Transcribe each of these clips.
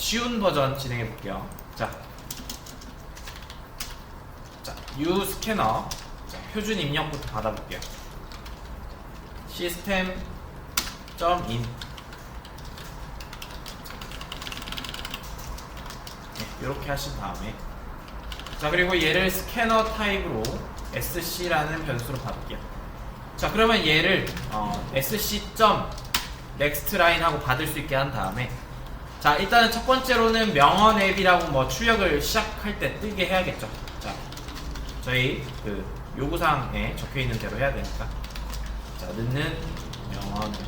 쉬운 버전 진행해 볼게요. 자, U 스캐너 표준 입력부터 받아볼게요. 시스템.in 이렇게 하신 다음에 자, 그리고 얘를 스캐너 타입으로 sc라는 변수로 받을게요. 자, 그러면 얘를 sc.nextLine 하고 받을 수 있게 한 다음에 자, 일단은 첫 번째로는 명언 앱이라고 뭐 출력을 시작할 때 뜨게 해야겠죠. 자, 저희 그 요구사항에 적혀 있는 대로 해야 되니까 자, 넣는 명언 앱.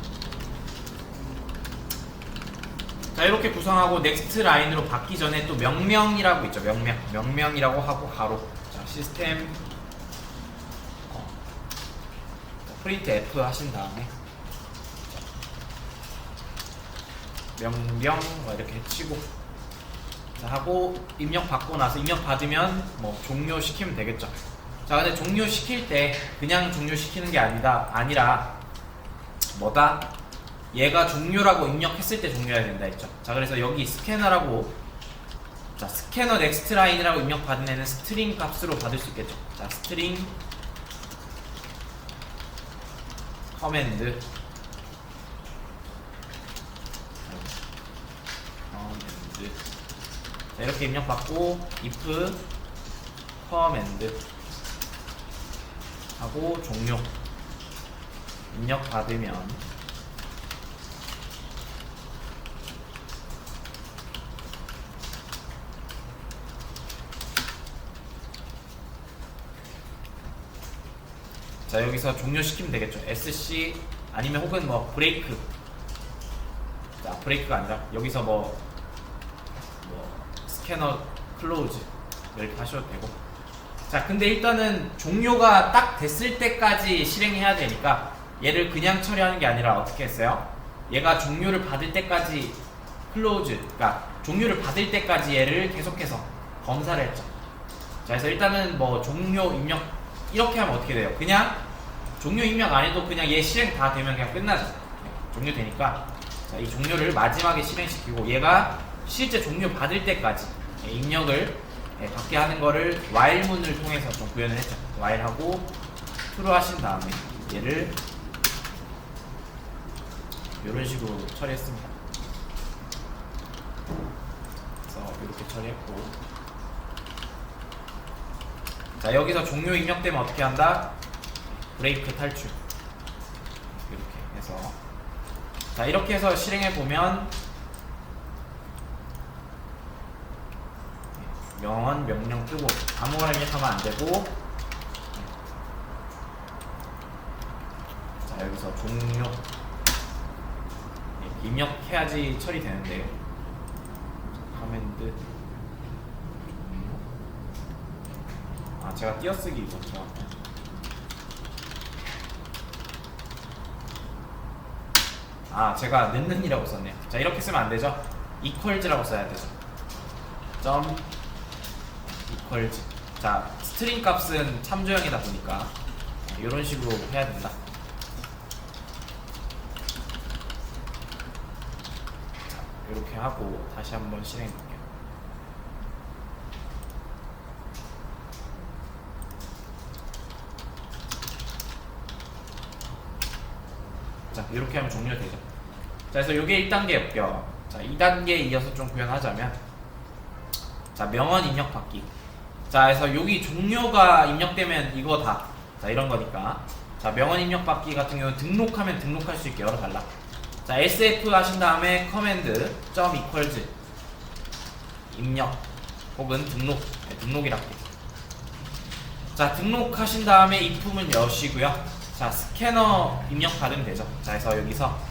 자, 이렇게 구성하고 넥스트 라인으로 받기 전에 또 명명이라고 있죠. 명명이라고 하고 가로. 자, 시스템 프린트 F 하신 다음에 명명 이렇게 치고 자, 하고 입력 받고 나서 입력 받으면 뭐 종료시키면 되겠죠. 자, 근데 종료시킬 때 그냥 종료시키는 게 아니라 뭐다? 얘가 종료라고 입력했을 때 종료해야 된다 했죠. 자, 그래서 여기 스캐너라고 자, 스캐너 넥스트 라인이라고 입력 받은 애는 스트링 값으로 받을 수 있겠죠. 자, 스트링 커맨드 자, 이렇게 입력받고 if 커맨드 하고 종료 입력받으면 자, 여기서 종료시키면 되겠죠. sc 아니면 혹은 뭐 브레이크. 자, 브레이크가 아니라 여기서 뭐 스캐너 클로즈 이렇게 하셔도 되고. 자, 근데 일단은 종료가 딱 됐을 때까지 실행해야 되니까 얘를 그냥 처리하는 게 아니라 어떻게 했어요? 얘가 종료를 받을 때까지 클로즈, 그러니까 종료를 받을 때까지 얘를 계속해서 검사를 했죠. 자, 그래서 일단은 뭐 종료 입력 이렇게 하면 어떻게 돼요? 그냥 종료 입력 안 해도 그냥 얘 실행 다 되면 그냥 끝나죠. 종료되니까 자, 이 종료를 마지막에 실행시키고 얘가 실제 종료 받을 때까지 입력을 받게 하는 거를 while 문을 통해서 좀 구현을 했죠. while 하고 true 하신 다음에 얘를 이런 식으로 처리했습니다. 그래서 이렇게 처리했고 자, 여기서 종료 입력되면 어떻게 한다? 브레이크 탈출 이렇게 해서 자, 이렇게 해서 실행해보면 명언 명령 뜨고 아무거나 입력하면 안되고 자, 여기서 종료 입력해야지 처리되는데요. 커맨드 제가 띄어쓰기 이거 좋았네. 제가 넣는이라고 썼네요. 자, 이렇게 쓰면 안되죠. equals라고 써야 되죠. 점 equals. 자, 스트링 값은 참조형이다 보니까 이런 식으로 해야 된다. 자, 이렇게 하고 다시 한번 실행해 볼게요. 자, 이렇게 하면 종료되죠. 자, 그래서 이게 1단계 합격. 자, 2단계에 이어서 좀 구현하자면 자, 명언 입력 받기. 자, 그래서 여기 종료가 입력되면 이거 다 자, 이런 거니까 자, 명언 입력 받기 같은 경우는 등록하면 등록할 수 있게 열어달라. 자, sf 하신 다음에 커맨드 점 equals 입력 혹은 등록이라고. 자, 등록하신 다음에 if문 여시고요. 자, 스캐너 입력 받으면 되죠. 자, 그래서 여기서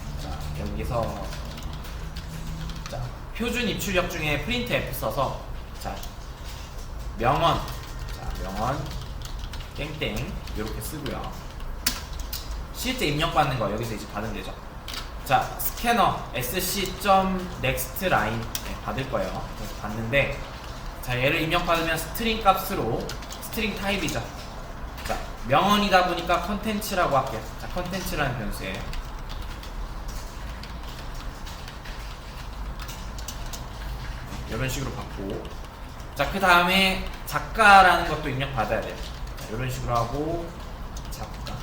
자, 표준 입출력 중에 프린트 F 써서 자, 명언 땡땡 이렇게 쓰고요. 실제 입력 받는 거 여기서 이제 받으면 되죠. 자, 스캐너 sc.nextLine 받을 거예요. 그래서 받는데 자, 얘를 입력 받으면 스트링 값으로 스트링 타입이죠. 자, 명언이다 보니까 컨텐츠라고 할게요. 자, 컨텐츠라는 변수예요. 이런 식으로 받고, 자 그 다음에 작가라는 것도 입력 받아야 돼요. 자, 이런 식으로 하고 작가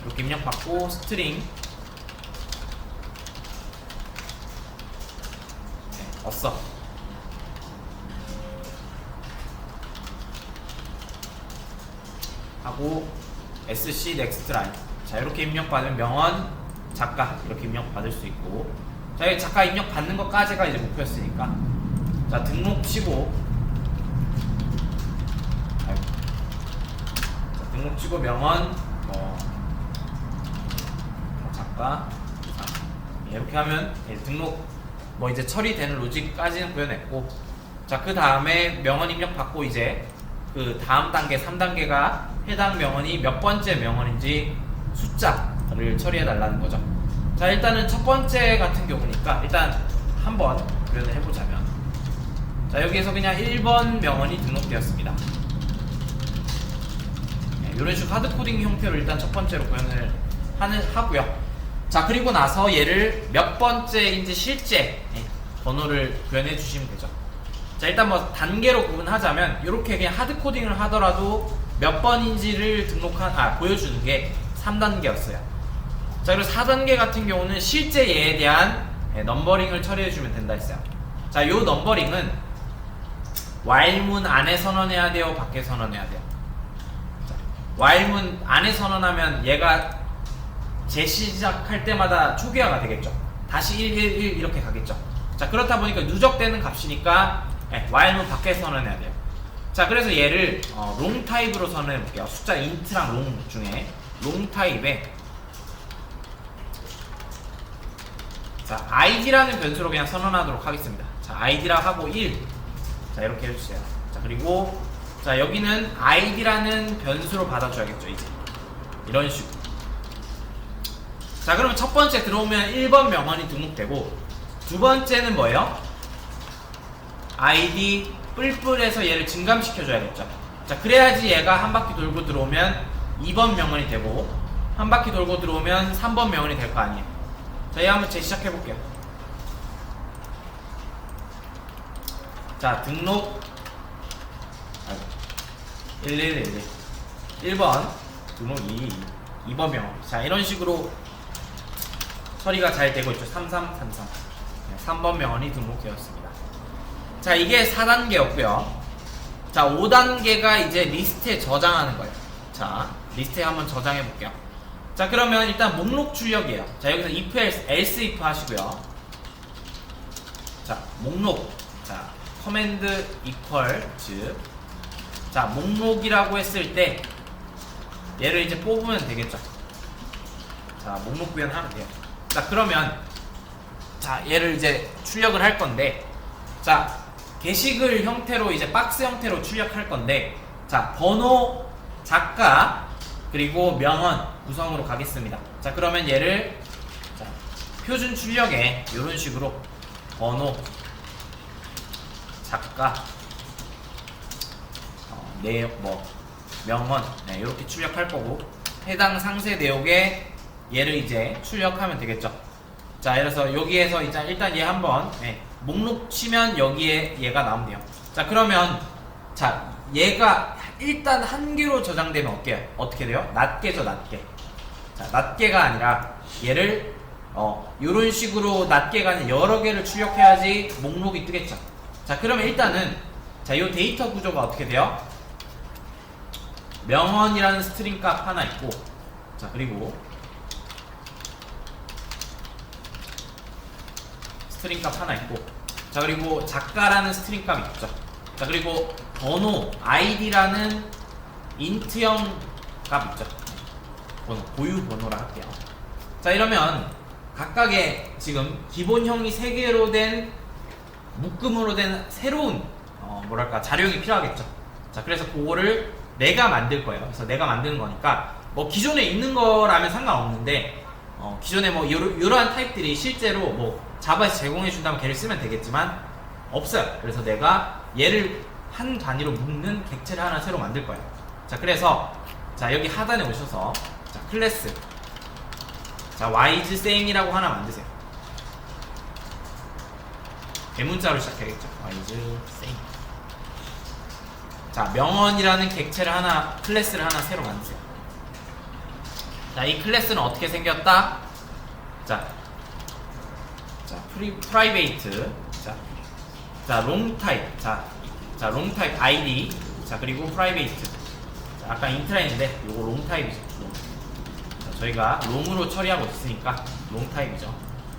이렇게 입력 받고 스트링 없어. 하고 sc next line. 자 이렇게 입력 받으면 명언 작가 이렇게 입력 받을 수 있고, 자 여기 작가 입력 받는 것까지가 이제 목표였으니까, 자 등록 치고, 자, 등록 치고 명언 작가 이렇게 하면 등록 이제 처리되는 로직까지는 구현했고, 자 그 다음에 명언 입력 받고 이제 그 다음 단계 3단계가 해당 명언이 몇 번째 명언인지 숫자를 처리해 달라는 거죠. 자 일단은 첫 번째 같은 경우니까 일단 한번 구현을 해보자면, 자 여기에서 그냥 1번 명언이 등록되었습니다. 이런 식으로 하드코딩 형태로 일단 첫 번째로 구현을 하고요. 자 그리고 나서 얘를 몇 번째인지 실제 번호를 구현해 주시면 되죠. 자 일단 단계로 구분하자면 이렇게 그냥 하드코딩을 하더라도 몇 번인지를 보여주는 게 3단계였어요. 자 그리고 4단계 같은 경우는 실제 얘에 대한 넘버링을 처리해 주면 된다 했어요. 자 요 넘버링은 while문 안에 선언해야 돼요, 밖에 선언해야 돼요? 자, while문 안에 선언하면 얘가 재시작할 때마다 초기화가 되겠죠. 다시 1, 1, 1 이렇게 가겠죠. 자 그렇다 보니까 누적되는 값이니까 while문 밖에 선언해야 돼요. 자 그래서 얘를 롱 타입으로 선언해 볼게요. 숫자 int랑 롱 중에 롱 타입에 자 id라는 변수로 그냥 선언하도록 하겠습니다. 자 id라 하고 1, 자 이렇게 해주세요. 자 그리고 자 여기는 id라는 변수로 받아줘야겠죠. 이제 이런 식으로. 자 그러면 첫 번째 들어오면 1번 명언이 등록되고, 두 번째는 뭐예요? id 뿔뿔해서 얘를 증감시켜줘야겠죠. 자 그래야지 얘가 한 바퀴 돌고 들어오면 2번 명언이 되고, 한 바퀴 돌고 들어오면 3번 명언이 될 거 아니에요. 자 얘 한번 재시작해볼게요. 자 등록 1111 1번 등록 2번 명언. 자 이런 식으로 처리가 잘 되고 있죠. 3333 3번 명언이 등록되었습니다. 자 이게 4단계였고요 자 5단계가 이제 리스트에 저장하는 거예요. 자 리스트에 한번 저장해 볼게요. 자 그러면 일단 목록 출력이에요. 자 여기서 if else if 하시고요. 자 목록, 자 command equals, 자 목록이라고 했을 때 얘를 이제 뽑으면 되겠죠. 자 목록 구현하면 돼요. 자 그러면 자 얘를 이제 출력을 할 건데, 자 게시글 형태로 이제 박스 형태로 출력할 건데, 자 번호, 작가 그리고 명언 구성으로 가겠습니다. 자 그러면 얘를 자, 표준 출력에 이런 식으로 번호, 작가, 내용 명언 이렇게 출력할 거고, 해당 상세 내용에 얘를 이제 출력하면 되겠죠. 자 그래서 여기에서 일단 얘 한번 목록 치면 여기에 얘가 나오면 돼요. 자 그러면 자 얘가 일단 한 개로 저장되면 어떻게 돼요? 낮게죠, 낮게. 자 낮게가 아니라 얘를 요런 식으로 낮게가 아니라 여러 개를 출력해야지 목록이 뜨겠죠. 자 그러면 일단은 자 요 데이터 구조가 어떻게 돼요? 명언이라는 스트링 값 하나 있고, 자 그리고 스트링 값 하나 있고, 자 그리고 작가라는 스트링 값 있죠. 자 그리고 번호 id라는 int형 값 있죠. 번호, 고유 번호라 할게요. 자 이러면 각각의 지금 기본형이 3개로 된 묶음으로 된 새로운 자료형이 필요하겠죠. 자 그래서 그거를 내가 만들 거예요. 그래서 내가 만드는 거니까 기존에 있는 거라면 상관없는데, 기존에 이러한 타입들이 실제로 자바에서 제공해 준다면 걔를 쓰면 되겠지만 없어요. 그래서 내가 얘를 한 단위로 묶는 객체를 하나 새로 만들 거예요. 자 그래서 자 여기 하단에 오셔서 자 클래스, 자 wise same이라고 하나 만드세요. 대문자로 시작해야겠죠. y's same. 자, 명언이라는 객체를 하나, 클래스를 하나 새로 만드세요. 자, 이 클래스는 어떻게 생겼다? 자, private. 자, long type. 자, long type id. 자, 그리고 private. 자, 아까 인트라인인데, 요거 long type이죠. 자, 저희가 long으로 처리하고 있으니까 long type이죠.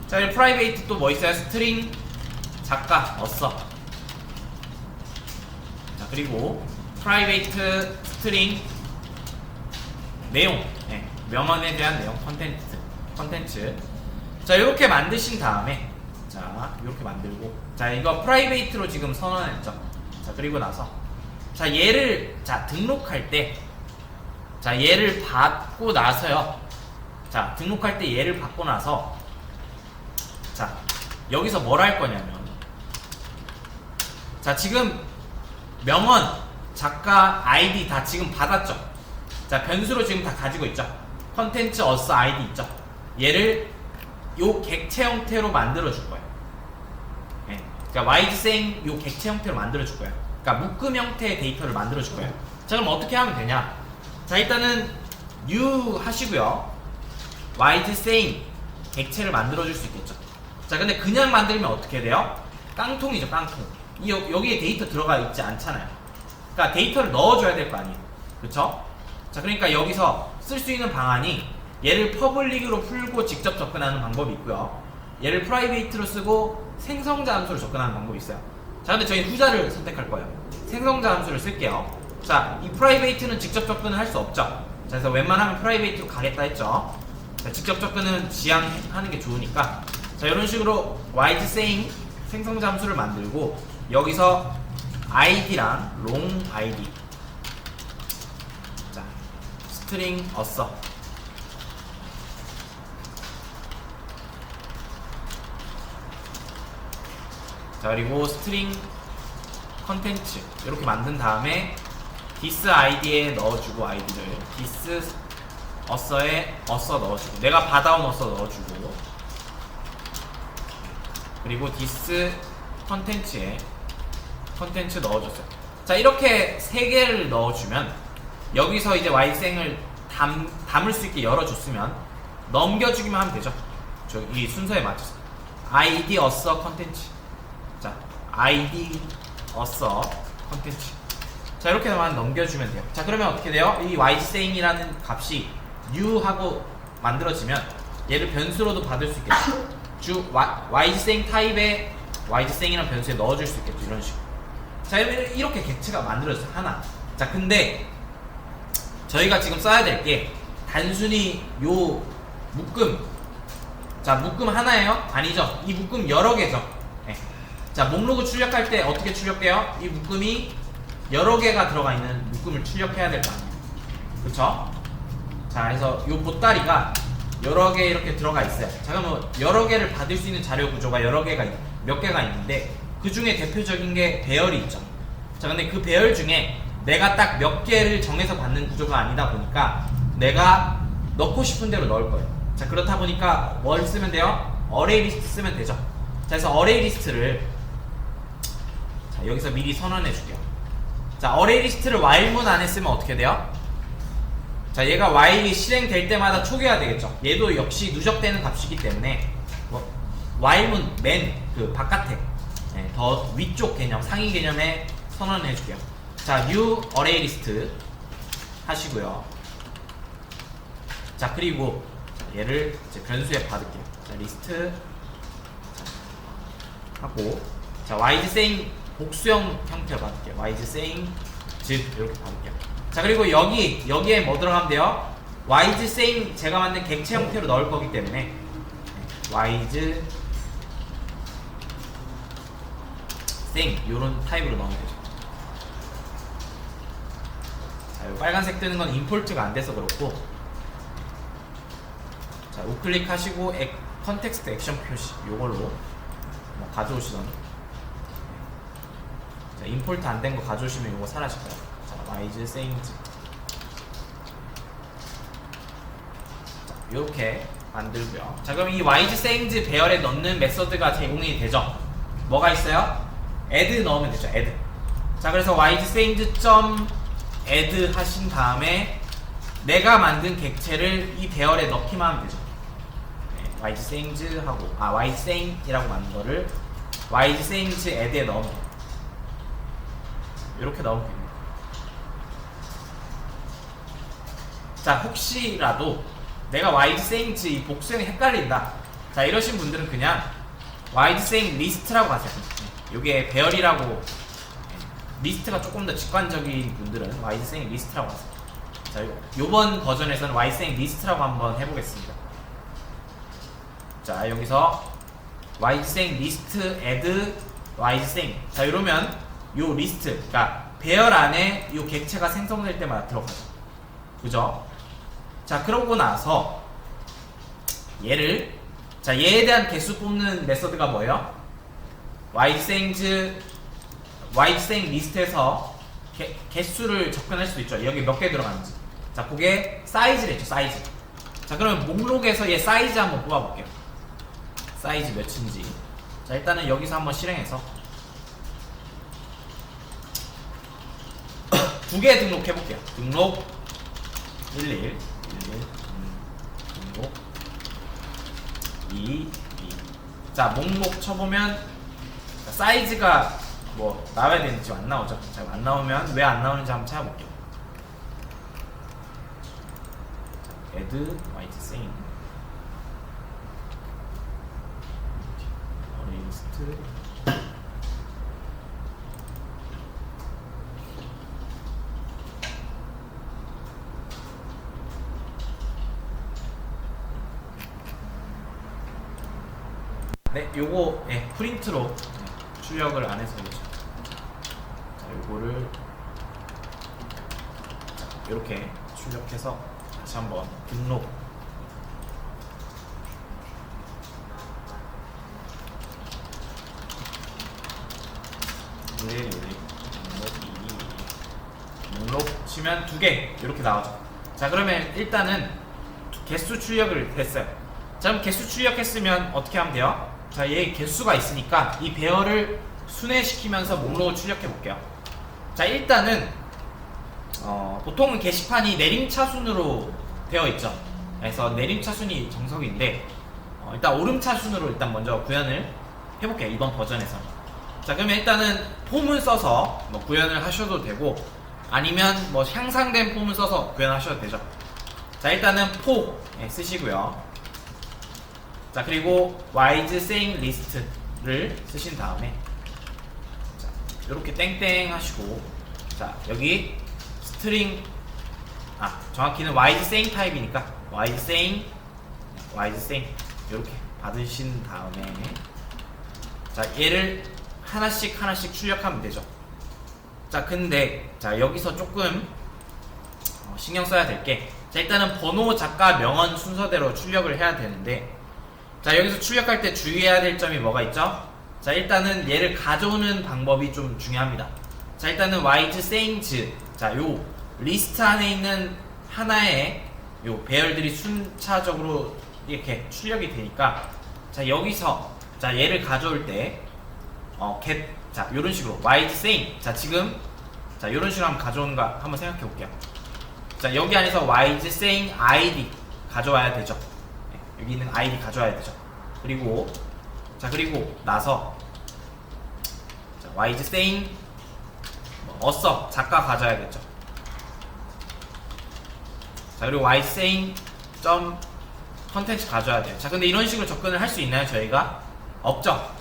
자, 그리고 private 또 뭐 있어요? string, 작가, 어써. 자, 그리고 private string, 내용. 네, 명언에 대한 내용, 컨텐츠. 자, 이렇게 만드신 다음에, 자, 이렇게 만들고, 자, 이거 프라이베이트로 지금 선언했죠. 자, 그리고 나서, 자, 얘를, 자, 등록할 때, 자, 얘를 받고 나서요. 자, 등록할 때 얘를 받고 나서, 자, 여기서 뭘 할 거냐면, 자, 지금 명언, 작가, 아이디 다 지금 받았죠. 자, 변수로 지금 다 가지고 있죠. 컨텐츠, 어스, 아이디 있죠. 얘를 요 객체 형태로 만들어 줄 거예요. 네. 그러니까 yGSang 요 객체 형태로 만들어 줄 거예요. 그러니까 묶음 형태의 데이터를 만들어 줄 거예요. 자, 그럼 어떻게 하면 되냐? 자, 일단은 new 하시고요. yGSang 객체를 만들어 줄 수 있겠죠. 자, 근데 그냥 만들면 어떻게 돼요? 깡통이죠, 깡통. 여기에 데이터 들어가 있지 않잖아요. 그러니까 데이터를 넣어줘야 될 거 아니에요. 그쵸? 자, 그러니까 여기서 쓸 수 있는 방안이 얘를 퍼블릭으로 풀고 직접 접근하는 방법이 있고요. 얘를 프라이베이트로 쓰고 생성자 함수로 접근하는 방법이 있어요. 자, 근데 저희는 후자를 선택할 거예요. 생성자 함수를 쓸게요. 자, 이 프라이베이트는 직접 접근을 할 수 없죠. 자, 그래서 웬만하면 프라이베이트로 가겠다 했죠. 자, 직접 접근은 지양하는 게 좋으니까. 자, 이런 식으로 yGSang 생성자 함수를 만들고 여기서 id랑 long id, 자, string 어써, 자, 그리고 string 컨텐츠 이렇게 만든 다음에 this id에 넣어주고 id를 this 어써에 어써 넣어주고 내가 받아온 어써 넣어주고 그리고 this 컨텐츠에 컨텐츠 넣어줬어요. 자, 이렇게 세 개를 넣어주면 여기서 이제 yGSang을 담을 수 있게 열어줬으면 넘겨주기만 하면 되죠. 이 순서에 맞춰서 id 어써 컨텐츠, 자, id 어써 컨텐츠. 자, 이렇게만 넘겨주면 돼요. 자, 그러면 어떻게 돼요? 이 yGSang이라는 값이 new하고 만들어지면 얘를 변수로도 받을 수 있겠죠. yGSang 타입에 yGSang이라는 변수에 넣어줄 수 있겠죠. 이런 식으로. 자, 이렇게 객체가 만들어졌어요. 하나. 자, 근데 저희가 지금 써야 될 게 단순히 요 묶음. 자, 묶음 하나예요? 아니죠. 이 묶음 여러 개죠. 네. 자, 목록을 출력할 때 어떻게 출력해요? 이 묶음이 여러 개가 들어가 있는 묶음을 출력해야 될 거 아니에요. 그쵸? 자, 그래서 요 보따리가 여러 개 이렇게 들어가 있어요. 자, 그러면 여러 개를 받을 수 있는 자료 구조가 몇 개가 있는데 그 중에 대표적인 게 배열이 있죠. 자, 근데 그 배열 중에 내가 딱 몇 개를 정해서 받는 구조가 아니다 보니까 내가 넣고 싶은 대로 넣을 거예요. 자, 그렇다 보니까 뭘 쓰면 돼요? 어레이 리스트 쓰면 되죠. 자, 그래서 어레이 리스트를 자, 여기서 미리 선언해 줄게요. 자, 어레이 리스트를 while문 안에 쓰면 어떻게 돼요? 자, 얘가 while이 실행될 때마다 초기화 되겠죠. 얘도 역시 누적되는 값이기 때문에 while문 맨 그 바깥에, 네, 더 위쪽 개념, 상위 개념에 선언해 줄게요. 자, new array list 하시고요. 자, 그리고 얘를 이제 변수에 받을게요. 자, 리스트 하고, 자, yGSang 복수형 형태로 받을게요. yGSang 즉 이렇게 받을게요. 자, 그리고 여기에 뭐 들어가면 돼요? yGSang 제가 만든 객체 형태로 넣을 거기 때문에 yGSang 요런 타입으로 넣으면 되죠. 자, 요 빨간색 뜨는 건 임포트가 안 돼서 그렇고, 자, 우클릭 하시고 컨텍스트 액션 표시 요걸로 뭐 가져오시던, 자, 임포트 안 된 거 가져오시면 요거 사라질 거예요. 자, yGSang 자, 요렇게 만들고요. 자, 그럼 이 yGSang 배열에 넣는 메서드가 제공이 되죠. 뭐가 있어요? add 넣으면 되죠. add. 자, 그래서 ysamed.add 하신 다음에 내가 만든 객체를 이 배열에 넣기만 하면 되죠. 네, ysamed 하고 ysam이라고 만든 거를 ysamed add에 넣으면 돼요. 이렇게 넣으면 됩니다. 자, 혹시라도 내가 ysamed 이 복수형이 헷갈린다. 자, 이러신 분들은 그냥 ysamed list라고 하세요. 요게 배열이라고, 리스트가 조금 더 직관적인 분들은 ysamed list라고 하세요. 자, 요번 버전에서는 ysamed list라고 한번 해보겠습니다. 자, 여기서 ysamed list add ysamed. 자, 이러면 요 리스트, 그러니까 배열 안에 요 객체가 생성될 때마다 들어가죠. 그죠? 자, 그러고 나서 얘를, 자, 얘에 대한 개수 뽑는 메서드가 뭐예요? ysamed 리스트에서 개수를 접근할 수도 있죠. 여기 몇 개 들어가는지. 자, 그게 사이즈랬죠. 사이즈. 자, 그러면 목록에서 얘 사이즈 한번 뽑아볼게요. 사이즈 몇인지. 자, 일단은 여기서 한번 실행해서 두 개 등록해볼게요. 등록 11 등록 2 자, 목록 쳐보면 사이즈가 뭐 나와야 되는지 지금 안 나오죠. 자, 안 나오면 왜 안 나오는지 한번 찾아볼게요. 자, add ysamed list. 네, 요거 프린트로 출력을 안 해서 그렇죠. 자, 요거를 이렇게 출력해서 다시 한번 등록. 목록 치면 두 개 이렇게 나오죠. 자, 그러면 일단은 개수 출력을 됐어요. 자, 그럼 개수 출력했으면 어떻게 하면 돼요? 자, 얘 개수가 있으니까 이 배열을 순회시키면서 목록을 출력해 볼게요. 자, 일단은 보통은 게시판이 내림차순으로 되어 있죠. 그래서 내림차순이 정석인데 일단 오름차순으로 일단 먼저 구현을 해볼게요. 이번 버전에서. 자, 그러면 일단은 폼을 써서 뭐 구현을 하셔도 되고 아니면 뭐 향상된 폼을 써서 구현하셔도 되죠. 자, 일단은 포 쓰시고요. 자, 그리고 ysamed list를 쓰신 다음에 자, 이렇게 땡땡 하시고, 자, 여기 스트링, 정확히는 ysamed 타입이니까 ysamed 이렇게 받으신 다음에 자, 얘를 하나씩 출력하면 되죠. 자, 근데 자, 여기서 조금 신경 써야 될 게, 자, 일단은 번호, 작가, 명언 순서대로 출력을 해야 되는데, 자, 여기서 출력할 때 주의해야 될 점이 뭐가 있죠? 자, 일단은 얘를 가져오는 방법이 좀 중요합니다. 자, 일단은 ysamed, 자, 요 리스트 안에 있는 하나의 요 배열들이 순차적으로 이렇게 출력이 되니까, 자, 여기서 자, 얘를 가져올 때 get, 자, 요런 식으로 ysamed, 자, 지금 자, 요런 식으로 한번 가져오는 거 한번 생각해 볼게요. 자, 여기 안에서 ysamed id 가져와야 되죠. 여기 있는 아이디 가져와야 되죠. 그리고 자, 그리고 나서 자, ysamed author 작가 가져야겠죠. 자, 그리고 ysamed 컨텐츠 가져야 돼요. 자, 근데 이런 식으로 접근을 할 수 있나요? 저희가 없죠.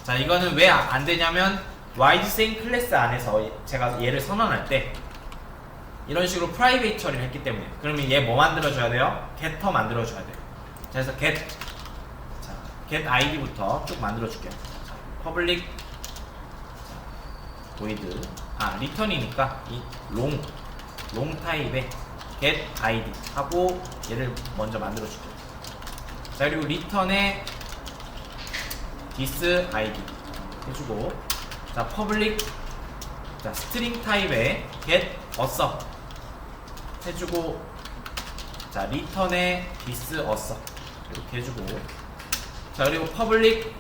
자, 이거는 왜 안 되냐면 ysamed 클래스 안에서 제가 얘를 선언할 때 이런 식으로 프라이베이트 처리를 했기 때문에. 그러면 얘 뭐 만들어줘야 돼요? getter 만들어줘야 돼요. 자, 그래서 get id부터 쭉 만들어줄게요. 자, public, 자, void, return이니까 이 long 타입의 get id 하고 얘를 먼저 만들어줄게요. 자, 그리고 return에 this id 해주고, 자, public, 자, string 타입의 get author 해주고, 자, return에 this author 이렇게 해주고, 자, 그리고 public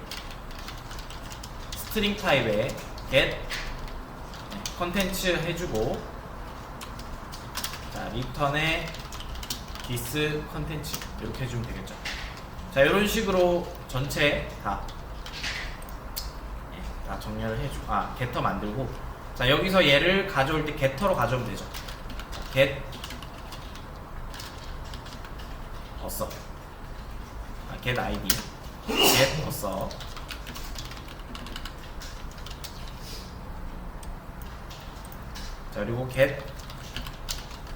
스트링 타입의 get 컨텐츠 해주고, 자 리턴에 this 컨텐츠 이렇게 해주면 되겠죠. 자 이런 식으로 전체 다 정렬을 해주고, getter 만들고, 자 여기서 얘를 가져올 때 getter로 가져오면 되죠. 자, get 어서 get id get 어서. 자 그리고 get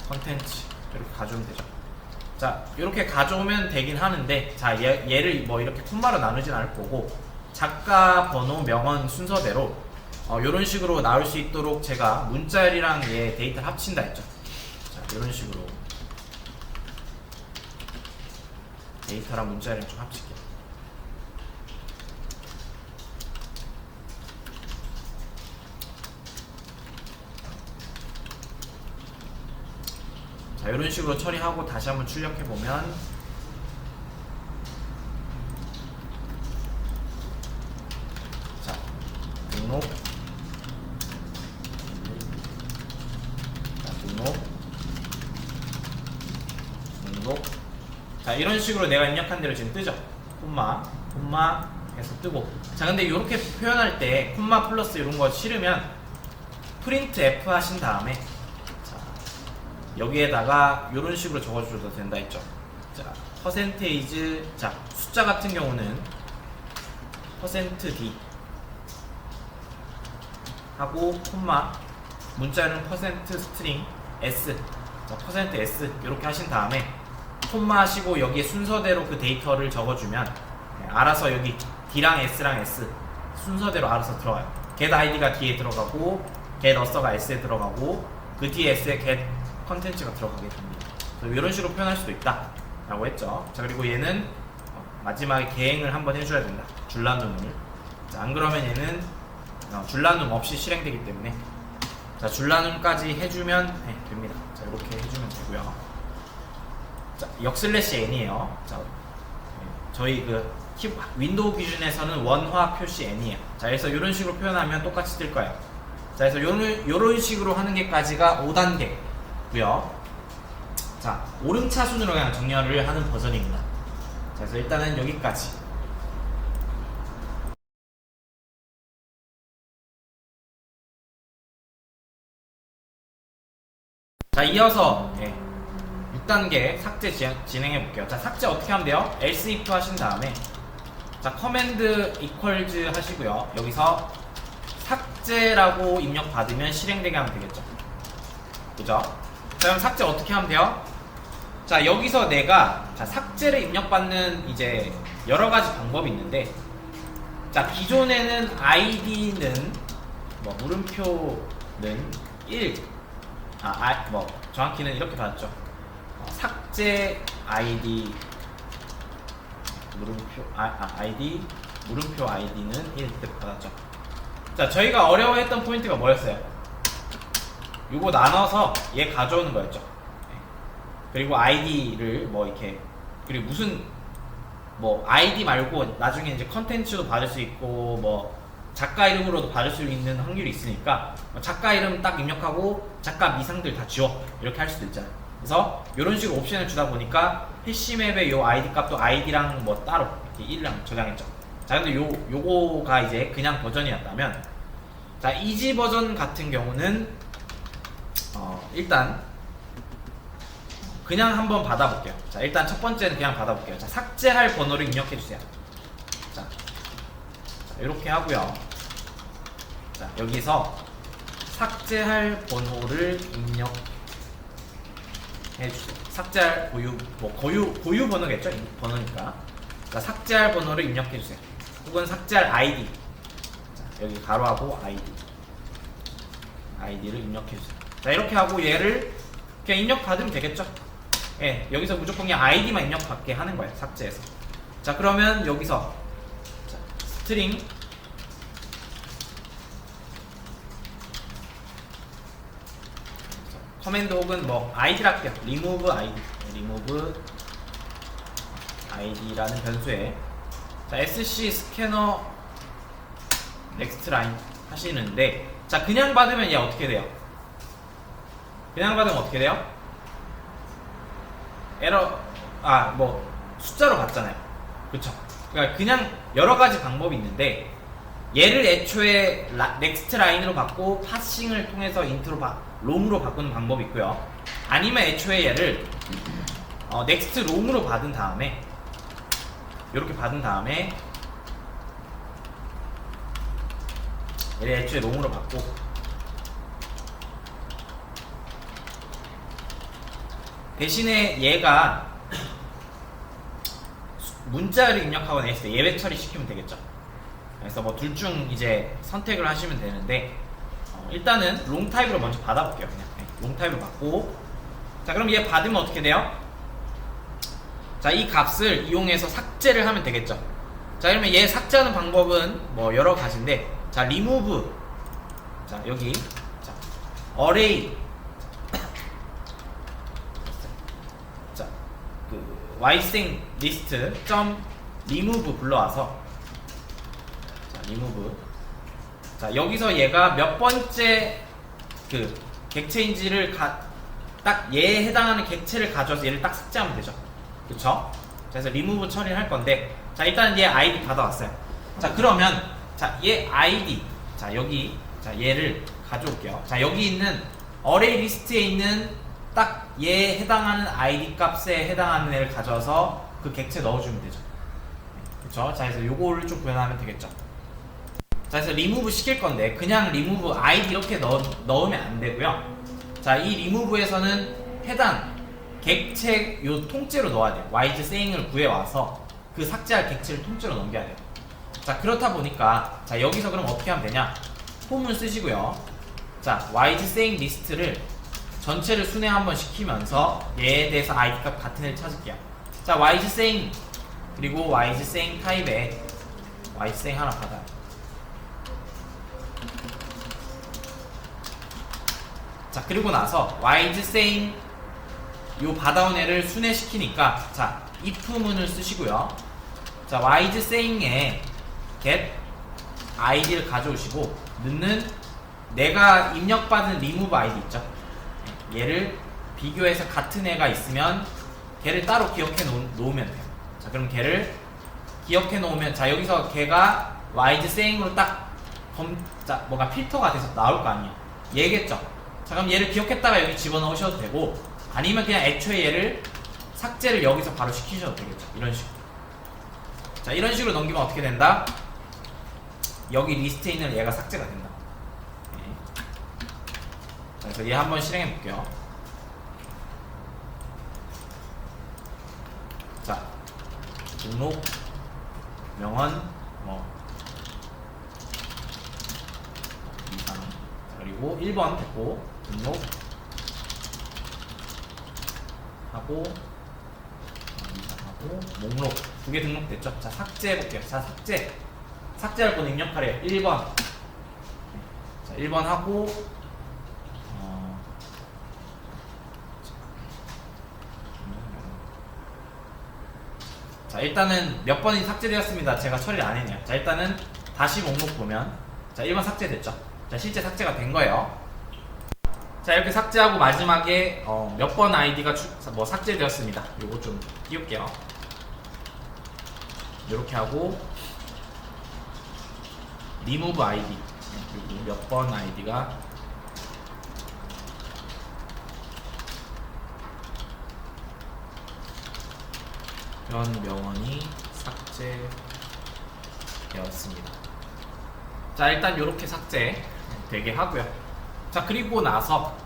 컨텐츠 이렇게 가져오면 되죠. 자 이렇게 가져오면 되긴 하는데, 자 얘를 뭐 이렇게 콤마로 나누진 않을 거고, 작가 번호 명언 순서대로 이런 식으로 나올 수 있도록 제가 문자열이랑 얘 데이터를 합친다 했죠. 자 이런 식으로 데이터랑 문자열이랑 좀 합칠게요. 자 이런 식으로 처리하고 다시 한번 출력해보면, 자 등록, 자 등록, 등록. 자 이런 식으로 내가 입력한 대로 지금 뜨죠. 콤마 해서 뜨고. 자 근데 이렇게 표현할 때 콤마 플러스 이런 거 싫으면 프린트 F 하신 다음에, 자 여기에다가 이런 식으로 적어줘도 된다 했죠. 자 퍼센테이지, 자 숫자 같은 경우는 %d 하고 콤마, 문자는 %스트링 s, 자 %s 이렇게 하신 다음에 콤마 하시고 여기에 순서대로 그 데이터를 적어주면 알아서 여기 d랑 s랑 s 순서대로 알아서 들어가요. get id가 d에 들어가고, get us가 s에 들어가고, 그 뒤에 s에 get 컨텐츠가 들어가게 됩니다. 이런 식으로 표현할 수도 있다 라고 했죠. 자 그리고 얘는 마지막에 개행을 한번 해줘야 된다, 줄라눔을. 자 안 그러면 얘는 줄라눔 없이 실행되기 때문에, 자 줄라눔까지 해주면 됩니다. 자 이렇게 해주면 되고요. 자 역슬래시 n이에요. 자 저희 그 윈도우 기준에서는 원화 표시 n이에요. 자 그래서 이런 식으로 표현하면 똑같이 뜰 거예요. 자 그래서 요런 식으로 하는 게까지가 5단계고요. 자 오름차순으로 그냥 정렬을 하는 버전입니다. 자 그래서 일단은 여기까지. 자 이어서 6단계 삭제 진행해 볼게요. 자 삭제 어떻게 하면 돼요? else if 하신 다음에, 자 커맨드 equals 하시고요. 여기서 삭제라고 입력 받으면 실행되게 하면 되겠죠. 그죠? 자 그럼 삭제 어떻게 하면 돼요? 자 여기서 내가 삭제를 입력받는 이제 여러가지 방법이 있는데, 자 기존에는 id는 뭐 물음표는 1, 뭐 정확히는 이렇게 받았죠. 삭제 id 물음표 id 물음표 id는 1 이렇게 받았죠. 자 저희가 어려워했던 포인트가 뭐였어요? 요거 나눠서 얘 가져오는 거였죠. 그리고 id를 뭐 이렇게, 그리고 무슨 뭐 id 말고 나중에 이제 컨텐츠도 받을 수 있고 뭐 작가 이름으로도 받을 수 있는 확률이 있으니까 작가 이름 딱 입력하고 작가 미상들 다 지워 이렇게 할 수도 있잖아요. 그래서 이런 식으로 옵션을 주다 보니까 해시맵의 요 id 값도 id랑 뭐 따로 이렇게 1이랑 저장했죠. 자 근데 요거가 이제 그냥 버전이었다면, 자 이지 버전 같은 경우는 일단 그냥 한번 받아볼게요. 자 일단 첫 번째는 그냥 받아볼게요. 자 삭제할 번호를 입력해주세요. 자 이렇게 하고요. 자 여기서 삭제할 번호를 입력해주세요. 삭제할 고유 번호겠죠? 번호니까. 자 삭제할 번호를 입력해주세요. 혹은 삭제할 ID. 자 여기 가로하고 ID를 입력해주세요. 자 이렇게 하고 얘를 그냥 입력받으면 되겠죠? 예, 여기서 무조건 그냥 ID만 입력받게 하는 거예요. 삭제해서. 자 그러면 여기서 자, 스트링 커맨드 혹은 뭐 id를 할게요. remove id라는 변수에, 자 sc 스캐너 넥스트 라인 하시는데, 자 그냥 받으면 얘 어떻게 돼요? 그냥 받으면 어떻게 돼요? 에러, 뭐 숫자로 받잖아요. 그쵸? 그러니까 그냥 여러 가지 방법이 있는데, 얘를 애초에 넥스트 라인으로 받고 파싱을 통해서 롱으로 바꾸는 방법이 있고요. 아니면 애초에 얘를 넥스트 롱으로 받은 다음에, 이렇게 받은 다음에 얘를 애초에 롱으로 받고, 대신에 얘가 문자를 입력하거나 했을 때 예외 처리 시키면 되겠죠. 그래서 뭐 둘 중 이제 선택을 하시면 되는데, 일단은 롱 타입으로 먼저 받아볼게요. 그냥 롱 타입으로 받고, 자 그럼 얘 받으면 어떻게 돼요? 자 이 값을 이용해서 삭제를 하면 되겠죠. 자 그러면 얘 삭제하는 방법은 뭐 여러 가지인데, 자 remove, 자 여기 자 array, 자 그 y생 list 점 remove 불러와서, 자 remove, 자 여기서 얘가 몇 번째 그 객체인지를 딱 얘에 해당하는 객체를 가져와서 얘를 딱 삭제하면 되죠. 그쵸? 그래서 remove 처리를 할 건데, 자 일단 얘 아이디 받아왔어요. 자 그러면 자 얘 아이디, 자 여기 자 얘를 가져올게요. 자 여기 있는 array 리스트에 있는 딱 얘에 해당하는 아이디 값에 해당하는 애를 가져와서 그 객체 넣어주면 되죠. 그쵸? 자 그래서 요거를 좀 구현하면 되겠죠. 자 그래서 remove 시킬 건데, 그냥 remove id 이렇게 넣으면 안 되고요. 자 이 remove에서는 해당 객체 요 통째로 넣어야 돼요. yz saying을 구해와서 그 삭제할 객체를 통째로 넘겨야 돼요. 자 그렇다 보니까, 자 여기서 그럼 어떻게 하면 되냐, 폼을 쓰시고요. 자 yz saying 리스트를 전체를 순회 한번 시키면서 얘에 대해서 id 값 같은 애를 찾을게요. 자 yz saying, 그리고 yz saying 타입에 yz saying 하나 받아요. 자 그리고 나서 yz saying 요 받아온 애를 순회시키니까, 자 if문을 쓰시고요. 자 yz saying에 get id를 가져오시고, 넣는 내가 입력받은 remove id 있죠. 얘를 비교해서 같은 애가 있으면 걔를 따로 기억해 놓으면 돼요. 자 그럼 걔를 기억해 놓으면, 자 여기서 걔가 yz saying으로 딱 자 뭐가 필터가 돼서 나올 거 아니에요. 얘겠죠. 자 그럼 얘를 기억했다가 여기 집어넣으셔도 되고, 아니면 그냥 애초에 얘를 삭제를 여기서 바로 시키셔도 되겠죠. 이런 식으로. 자 이런 식으로 넘기면 어떻게 된다? 여기 리스트에 있는 얘가 삭제가 된다. 자 그래서 얘 한번 실행해 볼게요. 자 등록 명언 뭐 이상, 그리고 1번 됐고, 등록 하고 이상하고 목록 두 개 등록됐죠. 자 삭제해 볼게요. 자 삭제할 건 입력하래요. 1번. 자 1번 하고, 자 일단은 몇 번이 삭제되었습니다. 제가 처리를 안 했네요. 자 일단은 다시 목록 보면, 자 1번 삭제됐죠. 자 실제 삭제가 된 거예요. 자 이렇게 삭제하고 마지막에 몇 번 아이디가 뭐 삭제되었습니다. 요거 좀 띄울게요. 이렇게 하고 remove id, 그리고 몇 번 아이디가 현 명언이 삭제되었습니다. 자 일단 이렇게 삭제 되게 하고요. 자 그리고 나서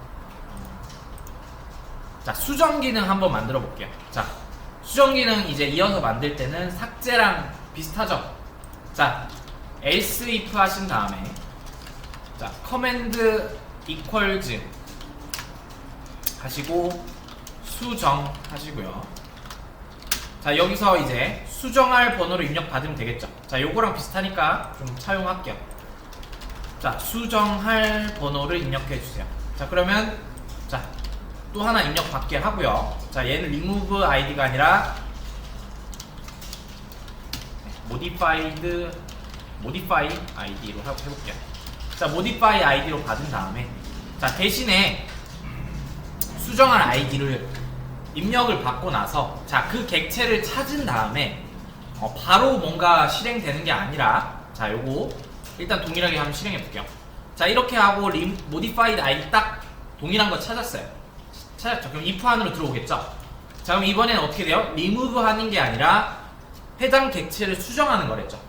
자 수정 기능 한번 만들어 볼게요. 자 수정 기능 이제 이어서 만들 때는 삭제랑 비슷하죠. 자 else if 하신 다음에, 자 command equals 하시고 수정 하시고요. 자 여기서 이제 수정할 번호를 입력 받으면 되겠죠. 자 요거랑 비슷하니까 좀 차용할게요. 자 수정할 번호를 입력해 주세요. 자 그러면 자 또 하나 입력 받게 하고요. 자 얘는 remove id가 아니라 modified modify id로 해볼게요. 자, modify id로 받은 다음에 자, 대신에 수정할 id를 입력을 받고 나서 자, 그 객체를 찾은 다음에 바로 뭔가 실행되는 게 아니라 자, 요거 일단 동일하게 한번 실행해 볼게요. 자, 이렇게 하고 modified id 딱 동일한 거 찾았어요. 찾았죠? 그럼 if 안으로 들어오겠죠? 자, 그럼 이번에는 어떻게 돼요? remove 하는 게 아니라 해당 객체를 수정하는 거랬죠.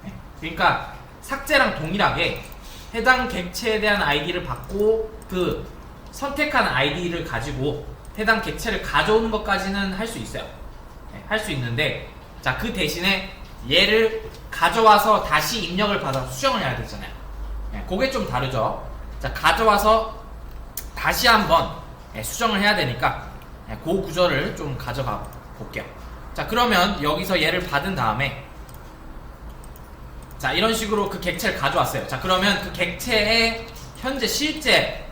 네. 그러니까 삭제랑 동일하게 해당 객체에 대한 id를 받고 그 선택한 id를 가지고 해당 객체를 가져오는 것까지는 할 수 있어요. 네, 할 수 있는데 자, 그 대신에 얘를 가져와서 다시 입력을 받아서 수정을 해야 되잖아요. 네, 그게 좀 다르죠. 자, 가져와서 다시 한번 수정을 해야 되니까 그 구조를 좀 가져가 볼게요. 자, 그러면 여기서 얘를 받은 다음에 자, 이런 식으로 그 객체를 가져왔어요. 자, 그러면 그 객체의 현재 실제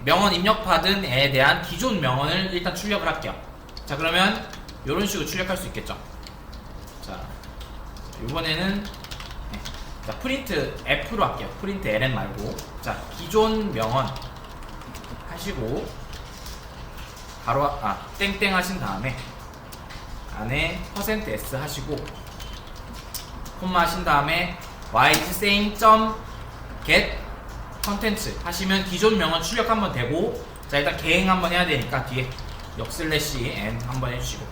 명언 입력받은 애에 대한 기존 명언을 일단 출력을 할게요. 자, 그러면 이런 식으로 출력할 수 있겠죠. 자, 이번에는 자, 프린트 F로 할게요. 프린트 ln 말고 자, 기존 명언 하시고 바로 땡땡 하신 다음에 안에 %s 하시고 콤마 하신 다음에 ySame.get 컨텐츠 하시면 기존 명언 출력 한번 되고 자, 일단 개행 한번 해야 되니까 뒤에 역슬래시 n 한번 해주시고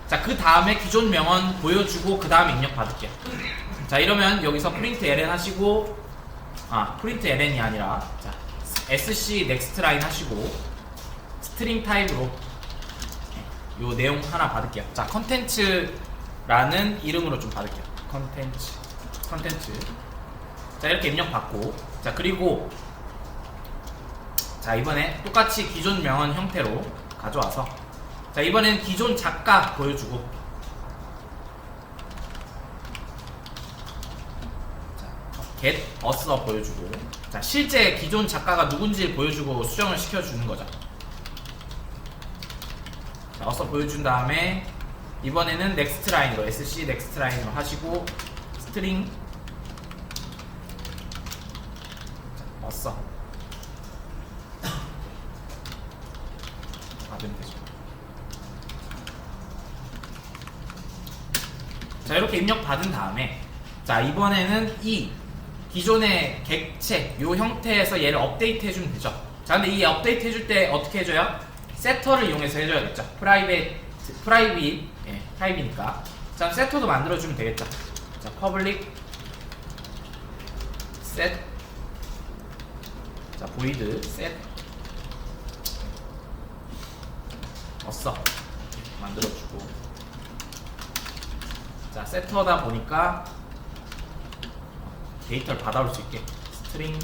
자, 그 다음에 기존 명언 보여주고 그 다음에 입력 받을게요. 자, 이러면 여기서 프린트 ln 하시고 프린트 ln이 아니라 자, sc next line 하시고 스트링 타입으로 요 내용 하나 받을게요. 자, 컨텐츠라는 이름으로 좀 받을게요. 컨텐츠 자, 이렇게 입력 받고 자, 그리고 자, 이번에 똑같이 기존 명언 형태로 가져와서 자, 이번엔 기존 작가 보여주고 자, get us 보여주고 자, 실제 기존 작가가 누군지 보여주고 수정을 시켜주는 거죠. 자, us 보여준 다음에 이번에는 next line으로 sc next line으로 하시고 스트링 us 받으면 되죠. 자, 이렇게 입력 받은 다음에 자, 이번에는 이 기존의 객체 요 형태에서 얘를 업데이트 해주면 되죠. 자, 근데 이 업데이트 해줄 때 어떻게 해줘요? 세터를 이용해서 해줘야겠죠. 프라이빗이니까 자, 세터도 만들어주면 되겠죠. 자, public set 자, void set 어써 만들어주고 자, 세터다 보니까 데이터를 받아올 수 있게 스트링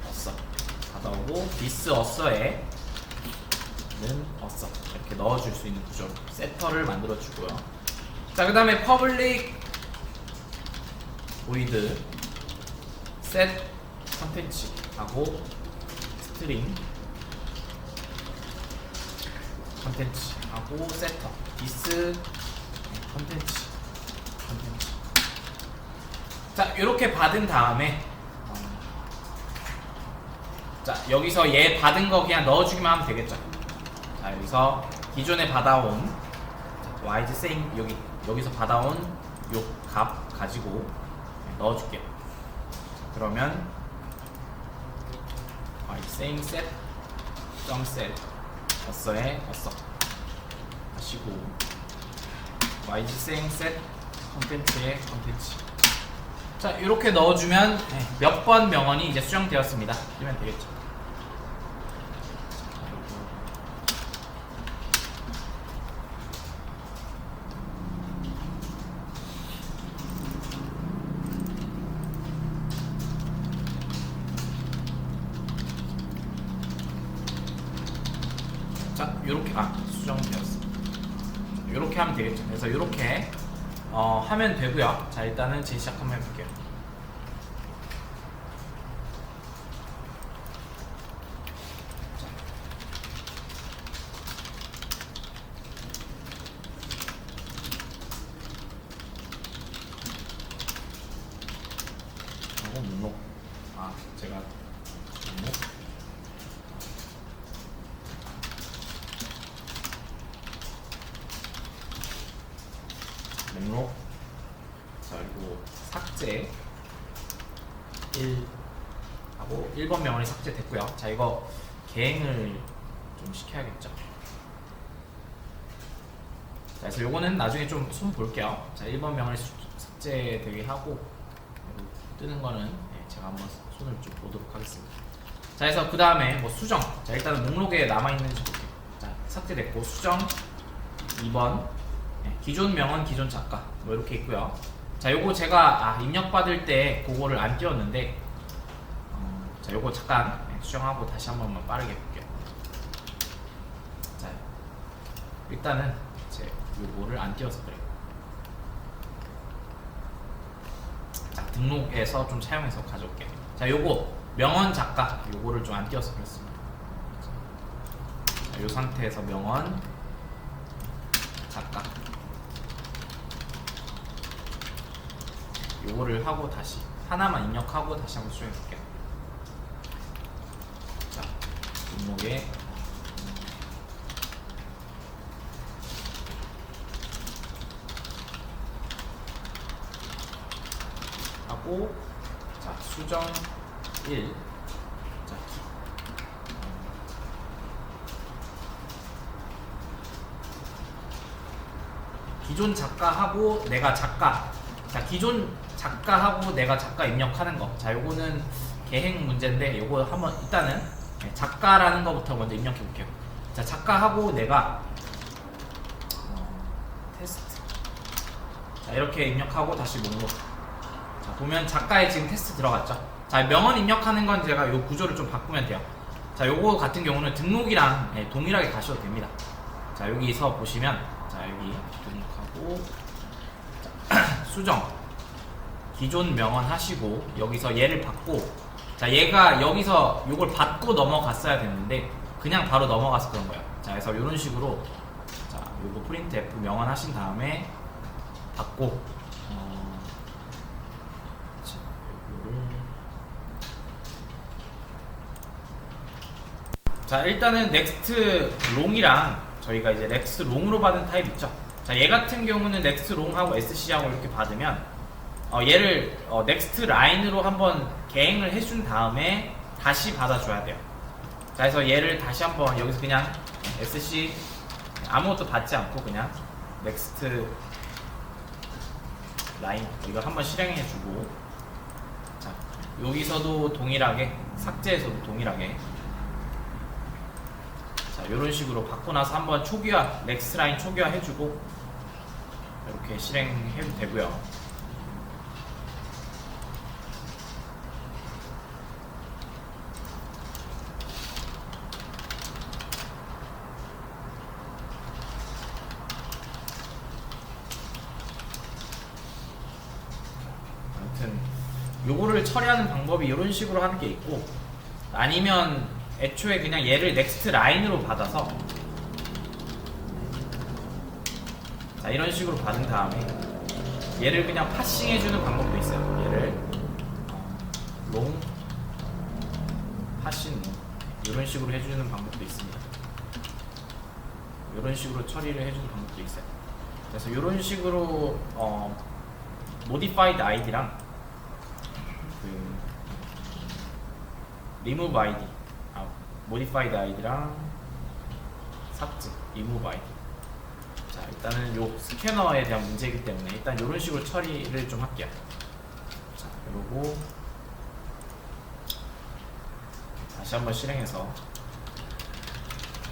어써 받아오고 this 어써에 는 어써 이렇게 넣어줄 수 있는 구조로 세터를 만들어주고요. 자, 그 다음에 public void set 컨텐츠 하고 스트링 컨텐츠 하고 세터 this 컨텐츠 자, 이렇게 받은 다음에 자, 여기서 얘 받은 거 그냥 넣어주기만 하면 되겠죠. 자, 여기서 기존에 받아온 ySame 여기서 받아온 요 값 가지고 넣어줄게요. 그러면 ySame set .set 어써에 어써 하시고 ySame set 컨텐츠에 컨텐츠 자, 이렇게 넣어주면 몇 번 명언이 이제 수정되었습니다. 이러면 되겠죠. 자, 요렇게 수정되었어. 요렇게 하면 되겠죠. 그래서 요렇게 하면 되고요. 자, 일단은 재시작 한번 해볼게요. 제가 목록 자 그리고 삭제 1 하고 1번 명언이 삭제됐고요. 자 이거 개행을 좀 시켜야겠죠. 자 그래서 요거는 나중에 좀 손 볼게요. 자 1번 명언이 삭제되게 하고 뜨는 거는 제가 한번 손을 좀 보도록 하겠습니다. 자 그래서 그 다음에 뭐 수정 자 일단은 목록에 남아있는지 볼게요. 자 삭제됐고 수정 2번 기존 명언 기존 작가 뭐 이렇게 있고요. 자 요거 제가 입력받을 때 그거를 안 띄웠는데 자 요거 잠깐 수정하고 다시 한 번만 빠르게 볼게요. 자 일단은 제 요거를 안 띄워서 그래요. 자 등록에서 좀 차용해서 가져올게요. 자 요거 명언 작가 요거를 좀 안 띄워서 그렇습니다. 자, 요 상태에서 명언 작가 요거를 하고 다시 하나만 입력하고 다시 한번 수정해 볼게요. 자 목록에 하고 자 수정 1 자, 기존 작가하고 내가 작가 자 기존 작가하고 내가 작가 입력하는 거 자 요거는 계행 문제인데 요거 한번 일단은 작가라는 거부터 먼저 입력해 볼게요. 자 작가하고 내가 테스트 자 이렇게 입력하고 다시 목록 자 보면 작가에 지금 테스트 들어갔죠. 자 명언 입력하는 건 제가 요 구조를 좀 바꾸면 돼요. 자 요거 같은 경우는 등록이랑 동일하게 가셔도 됩니다. 자 여기서 보시면 자 여기 등록하고 자, 수정 기존 명언 하시고 여기서 얘를 받고 자 얘가 여기서 요걸 받고 넘어갔어야 됐는데 그냥 바로 넘어가서 그런 거예요. 자 그래서 이런 식으로 자 요거 프린트 F 명언 하신 다음에 받고 자 요거를 자 일단은 넥스트 롱이랑 저희가 이제 넥스트 롱으로 받은 타입 있죠. 자 얘 같은 경우는 넥스트 롱하고 SC하고 이렇게 받으면 얘를 넥스트 라인으로 한번 개행을 해준 다음에 다시 받아줘야 돼요. 자 그래서 얘를 다시 한번 여기서 그냥 SC 아무것도 받지 않고 그냥 넥스트 라인 이거 한번 실행해주고 자 여기서도 동일하게 삭제에서도 동일하게 자 이런 식으로 받고 나서 한번 초기화 넥스트 라인 초기화 해주고 이렇게 실행해도 되고요. 요거를 처리하는 방법이 이런 식으로 하는 게 있고 아니면 애초에 그냥 얘를 넥스트 라인으로 받아서 자 이런 식으로 받은 다음에 얘를 그냥 파싱 해주는 방법도 있어요. 얘를 롱 파싱 이런 식으로 해주는 방법도 있습니다. 이런 식으로 처리를 해주는 방법도 있어요. 그래서 이런 식으로 modified id랑 remove id modified id랑 삭제 remove id 자 일단은 요 스캐너에 대한 문제이기 때문에 일단 이런 식으로 처리를 좀 할게요. 자 그리고 다시 한번 실행해서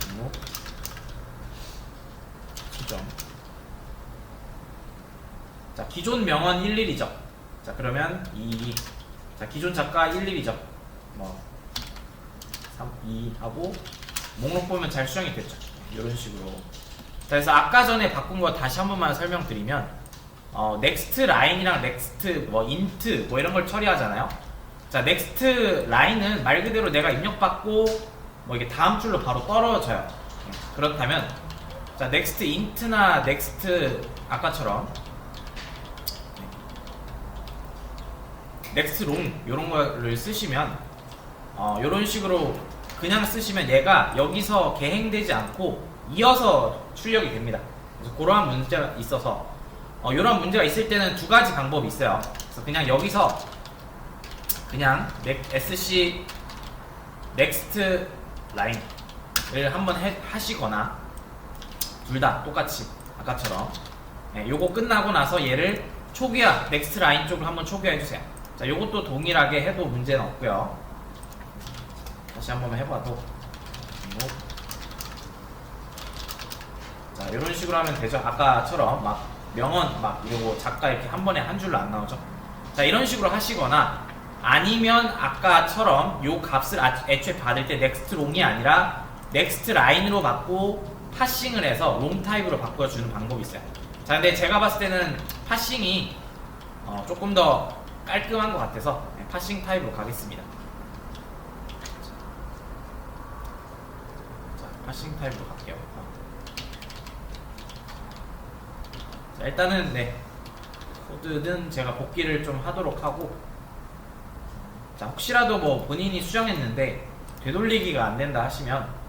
remove 수정 자 기존 명언 11이죠. 자 그러면 2 자 기존 작가 11이죠. 뭐 3, 2 하고 목록 보면 잘 수정이 됐죠. 이런 식으로. 자, 그래서 아까 전에 바꾼 거 다시 한 번만 설명드리면 넥스트 라인이랑 넥스트 뭐 인트 뭐 이런 걸 처리하잖아요. 자 넥스트 라인은 말 그대로 내가 입력받고 뭐 이게 다음 줄로 바로 떨어져요. 그렇다면 자 넥스트 인트나 넥스트 아까처럼 넥스트 롱 이런 거를 쓰시면 이런 식으로 그냥 쓰시면 얘가 여기서 개행되지 않고 이어서 출력이 됩니다. 그래서 그러한 문제가 있어서 이런 문제가 있을 때는 두 가지 방법이 있어요. 그래서 그냥 여기서 그냥 SC 넥스트 라인을 한번 하시거나 둘 다 똑같이 아까처럼 요거 끝나고 나서 얘를 초기화 넥스트 라인 쪽으로 한번 초기화 해주세요. 자, 요것도 동일하게 해도 문제는 없고요. 다시 한번 해봐도 자, 이런 식으로 하면 되죠. 아까처럼 막 명언 막 이러고 작가 이렇게 한 번에 한 줄로 안 나오죠. 자, 이런 식으로 하시거나 아니면 아까처럼 요 값을 애초에 받을 때 넥스트 롱이 아니라 넥스트 라인으로 받고 파싱을 해서 롱 타입으로 바꿔주는 방법이 있어요. 자, 근데 제가 봤을 때는 파싱이 조금 더 깔끔한 것 같아서 파싱 타입으로 가겠습니다. 자, 파싱 타입으로 갈게요. 자, 일단은 코드는 제가 복기를 좀 하도록 하고, 자, 혹시라도 뭐 본인이 수정했는데 되돌리기가 안 된다 하시면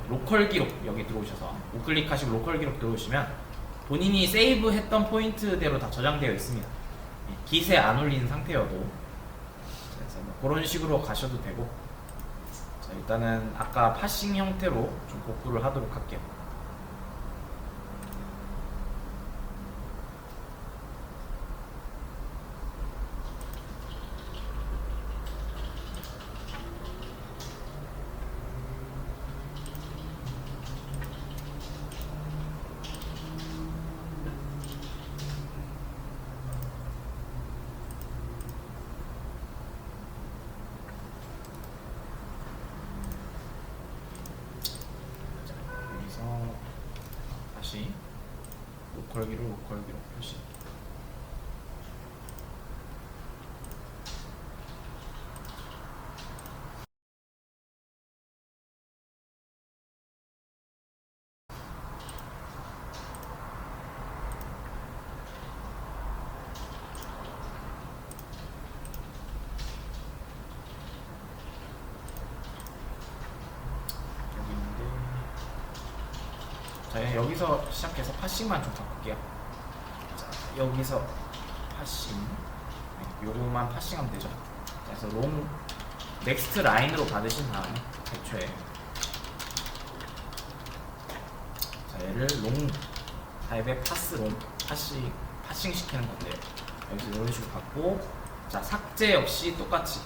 로컬 기록 여기 들어오셔서 우클릭하시고 로컬 기록 들어오시면 본인이 세이브 했던 포인트대로 다 저장되어 있습니다. 깃에 안 올린 상태여도. 그래서 뭐 그런 식으로 가셔도 되고, 자, 일단은 아까 파싱 형태로 좀 복구를 하도록 할게요. 다시 로컬 기록 표시. 자, 여기서 시작해서 파싱만 좀 바꿀게요. 자, 여기서 파싱, 요거만 파싱하면 되죠. 그래서 롱 넥스트 라인으로 받으신 다음에 애초에 자, 얘를 롱 타입의 파싱 시키는 건데요. 여기서 이런 식으로 받고, 자, 삭제 역시 똑같이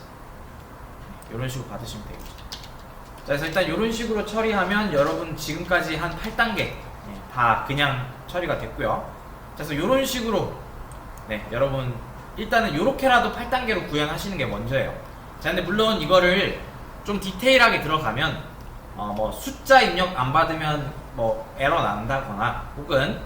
이런 식으로 받으시면 되겠죠. 자, 그래서 일단 이런 식으로 처리하면 여러분 지금까지 한 8단계 다 그냥 처리가 됐고요. 자, 그래서 이런 식으로 여러분 일단은 이렇게라도 8단계로 구현하시는 게 먼저예요. 자, 근데 물론 이거를 좀 디테일하게 들어가면 뭐 숫자 입력 안 받으면 뭐 에러 난다거나, 혹은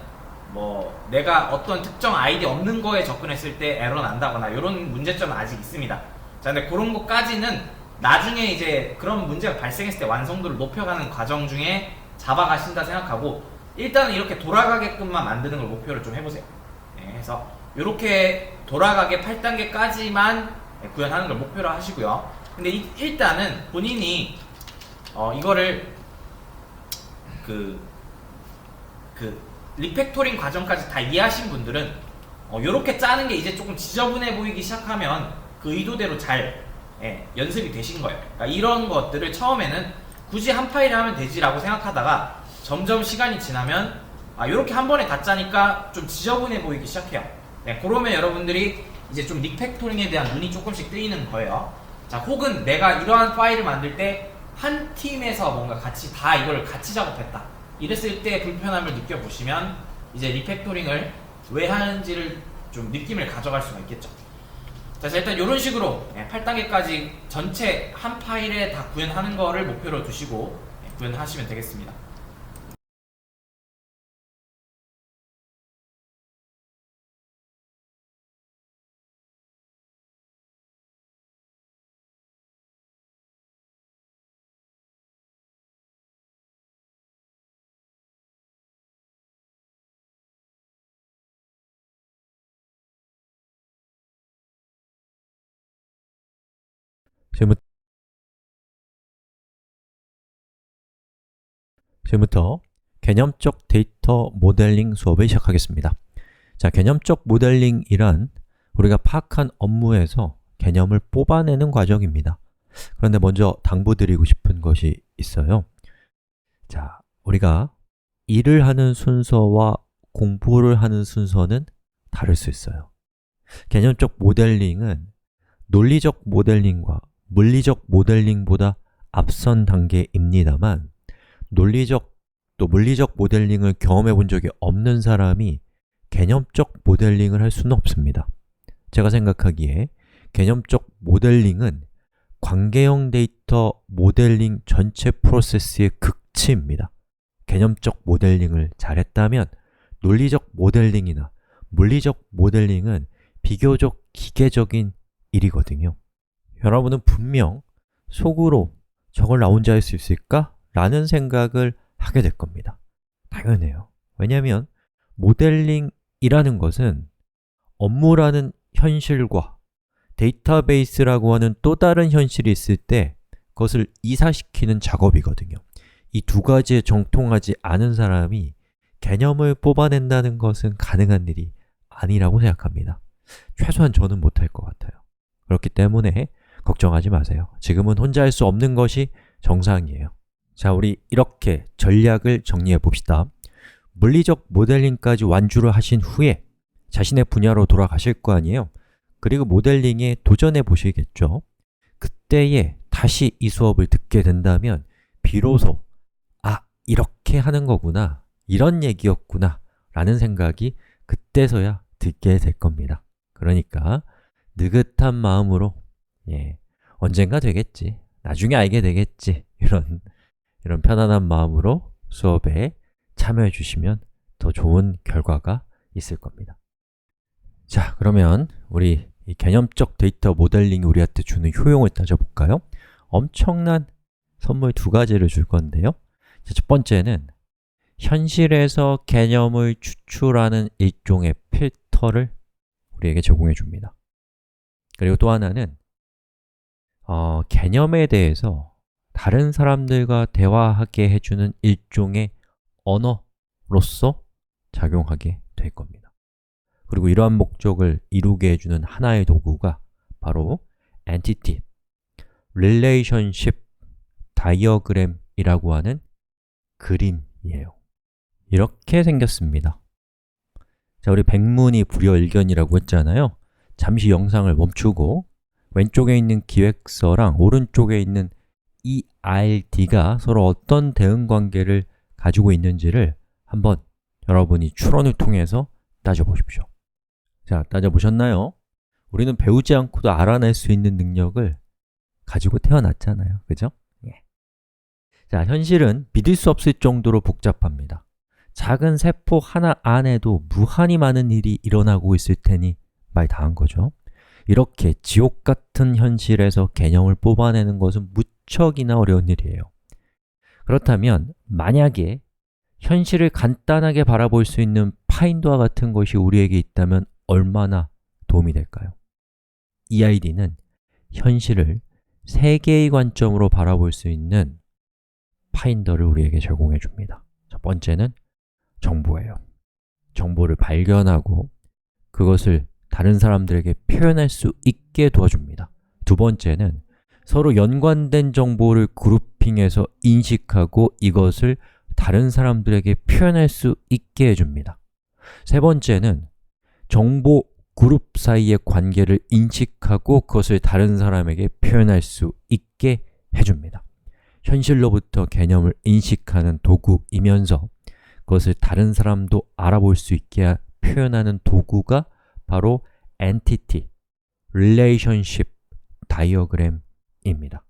뭐 내가 어떤 특정 아이디 없는 거에 접근했을 때 에러 난다거나, 이런 문제점은 아직 있습니다. 자, 근데 그런 것까지는 나중에 이제 그런 문제가 발생했을 때 완성도를 높여가는 과정 중에 잡아가신다 생각하고, 일단은 이렇게 돌아가게끔만 만드는 걸 목표로 좀 해보세요. 그래서 이렇게 돌아가게 8단계까지만 구현하는 걸 목표로 하시고요. 근데 일단은 본인이 이거를 그 리팩토링 과정까지 다 이해하신 분들은 이렇게 짜는 게 이제 조금 지저분해 보이기 시작하면 그 의도대로 잘 연습이 되신 거예요. 그러니까 이런 것들을 처음에는 굳이 한 파일에 하면 되지라고 생각하다가 점점 시간이 지나면 이렇게 한 번에 다 짜니까 좀 지저분해 보이기 시작해요. 그러면 여러분들이 이제 좀 리팩토링에 대한 눈이 조금씩 뜨이는 거예요. 자, 혹은 내가 이러한 파일을 만들 때 한 팀에서 뭔가 같이 다 이걸 같이 작업했다, 이랬을 때 불편함을 느껴보시면 이제 리팩토링을 왜 하는지를 좀 느낌을 가져갈 수가 있겠죠. 자, 일단 이런 식으로 8단계까지 전체 한 파일에 다 구현하는 거를 목표로 두시고 구현하시면 되겠습니다. 지금 지금부터 개념적 데이터 모델링 수업을 시작하겠습니다. 자, 개념적 모델링이란 우리가 파악한 업무에서 개념을 뽑아내는 과정입니다. 그런데 먼저 당부드리고 싶은 것이 있어요. 자, 우리가 일을 하는 순서와 공부를 하는 순서는 다를 수 있어요. 개념적 모델링은 논리적 모델링과 물리적 모델링보다 앞선 단계입니다만 논리적 또 물리적 모델링을 경험해 본 적이 없는 사람이 개념적 모델링을 할 수는 없습니다. 제가 생각하기에 개념적 모델링은 관계형 데이터 모델링 전체 프로세스의 극치입니다. 개념적 모델링을 잘했다면 논리적 모델링이나 물리적 모델링은 비교적 기계적인 일이거든요. 여러분은 분명 속으로 저걸 나 혼자 할 수 있을까? 라는 생각을 하게 될 겁니다. 당연해요. 왜냐하면 모델링이라는 것은 업무라는 현실과 데이터베이스라고 하는 또 다른 현실이 있을 때 그것을 이사시키는 작업이거든요. 이 두 가지에 정통하지 않은 사람이 개념을 뽑아낸다는 것은 가능한 일이 아니라고 생각합니다. 최소한 저는 못할 것 같아요. 그렇기 때문에 걱정하지 마세요. 지금은 혼자 할 수 없는 것이 정상이에요. 자, 우리 이렇게 전략을 정리해 봅시다. 물리적 모델링까지 완주를 하신 후에 자신의 분야로 돌아가실 거 아니에요? 그리고 모델링에 도전해 보시겠죠? 그때에 다시 이 수업을 듣게 된다면 비로소 이렇게 하는 거구나, 이런 얘기였구나 라는 생각이 그때서야 듣게 될 겁니다. 그러니까 느긋한 마음으로 언젠가 되겠지, 나중에 알게 되겠지, 이런 편안한 마음으로 수업에 참여해 주시면 더 좋은 결과가 있을 겁니다. 자, 그러면 우리 이 개념적 데이터 모델링이 우리한테 주는 효용을 따져볼까요? 엄청난 선물 두 가지를 줄 건데요. 자, 첫 번째는 현실에서 개념을 추출하는 일종의 필터를 우리에게 제공해 줍니다. 그리고 또 하나는 개념에 대해서 다른 사람들과 대화하게 해주는 일종의 언어로서 작용하게 될 겁니다. 그리고 이러한 목적을 이루게 해주는 하나의 도구가 바로 Entity, Relationship Diagram이라고 하는 그림이에요. 이렇게 생겼습니다. 자, 우리 백문이 불여일견이라고 했잖아요. 잠시 영상을 멈추고 왼쪽에 있는 기획서랑 오른쪽에 있는 ERD가 서로 어떤 대응관계를 가지고 있는지를 한번 여러분이 추론을 통해서 따져보십시오. 자, 따져보셨나요? 우리는 배우지 않고도 알아낼 수 있는 능력을 가지고 태어났잖아요. 그죠? 자, 현실은 믿을 수 없을 정도로 복잡합니다. 작은 세포 하나 안에도 무한히 많은 일이 일어나고 있을 테니 말 다 한 거죠. 이렇게 지옥 같은 현실에서 개념을 뽑아내는 것은 무척이나 어려운 일이에요. 그렇다면 만약에 현실을 간단하게 바라볼 수 있는 파인더와 같은 것이 우리에게 있다면 얼마나 도움이 될까요? EID는 현실을 세 개의 관점으로 바라볼 수 있는 파인더를 우리에게 제공해 줍니다. 첫 번째는 정보예요. 정보를 발견하고 그것을 다른 사람들에게 표현할 수 있게 도와줍니다. 두 번째는 서로 연관된 정보를 그룹핑해서 인식하고 이것을 다른 사람들에게 표현할 수 있게 해줍니다. 세 번째는 정보 그룹 사이의 관계를 인식하고 그것을 다른 사람에게 표현할 수 있게 해줍니다. 현실로부터 개념을 인식하는 도구이면서 그것을 다른 사람도 알아볼 수 있게 표현하는 도구가 바로 Entity, Relationship Diagram입니다.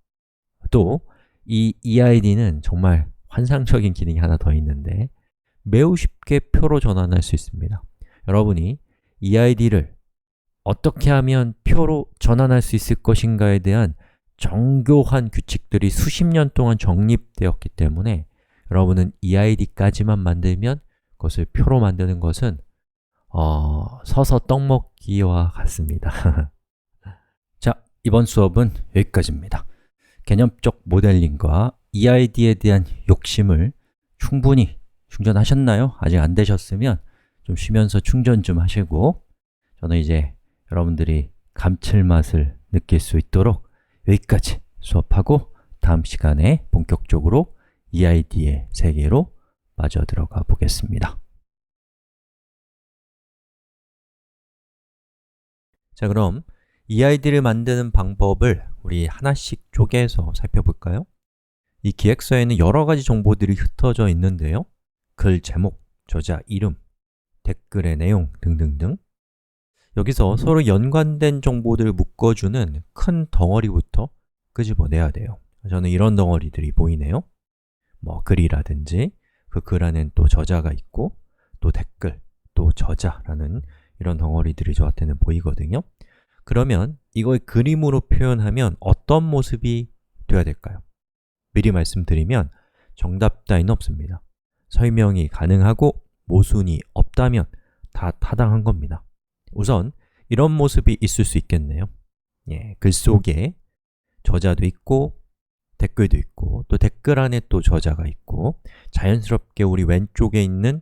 또 이 EID는 정말 환상적인 기능이 하나 더 있는데 매우 쉽게 표로 전환할 수 있습니다. 여러분이 EID를 어떻게 하면 표로 전환할 수 있을 것인가에 대한 정교한 규칙들이 수십 년 동안 정립되었기 때문에 여러분은 EID까지만 만들면 그것을 표로 만드는 것은 서서 떡 먹기와 같습니다. 자, 이번 수업은 여기까지입니다. 개념적 모델링과 EID에 대한 욕심을 충분히 충전하셨나요? 아직 안 되셨으면 좀 쉬면서 충전 좀 하시고 저는 이제 여러분들이 감칠맛을 느낄 수 있도록 여기까지 수업하고 다음 시간에 본격적으로 EID의 세계로 빠져들어가 보겠습니다. 자, 그럼 EID를 만드는 방법을 우리 하나씩 쪼개서 살펴볼까요? 이 기획서에는 여러 가지 정보들이 흩어져 있는데요. 글 제목, 저자 이름, 댓글의 내용 등등등 여기서 서로 연관된 정보들을 묶어주는 큰 덩어리부터 끄집어내야 돼요. 저는 이런 덩어리들이 보이네요. 뭐 글이라든지 그 글 안엔 또 저자가 있고 또 댓글, 또 저자라는 이런 덩어리들이 저한테는 보이거든요. 그러면 이걸 그림으로 표현하면 어떤 모습이 되어야 될까요? 미리 말씀드리면 정답 따위는 없습니다. 설명이 가능하고 모순이 없다면 다 타당한 겁니다. 우선 이런 모습이 있을 수 있겠네요. 글 속에 저자도 있고 댓글도 있고 또 댓글 안에 또 저자가 있고 자연스럽게 우리 왼쪽에 있는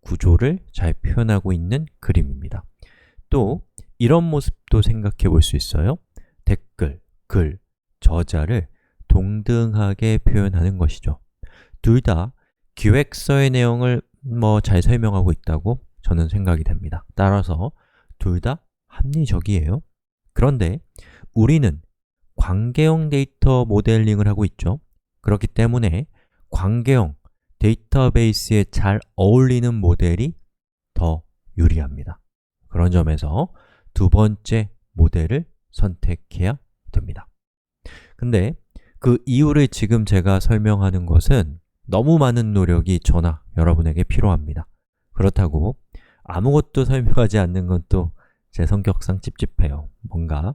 구조를 잘 표현하고 있는 그림입니다. 또 이런 모습도 생각해 볼 수 있어요. 댓글, 글, 저자를 동등하게 표현하는 것이죠. 둘 다 기획서의 내용을 잘 설명하고 있다고 저는 생각이 됩니다. 따라서 둘 다 합리적이에요. 그런데 우리는 관계형 데이터 모델링을 하고 있죠. 그렇기 때문에 관계형 데이터베이스에 잘 어울리는 모델이 더 유리합니다. 그런 점에서 두 번째 모델을 선택해야 됩니다. 근데 그 이유를 지금 제가 설명하는 것은 너무 많은 노력이 저나 여러분에게 필요합니다. 그렇다고 아무것도 설명하지 않는 건 또 제 성격상 찝찝해요. 뭔가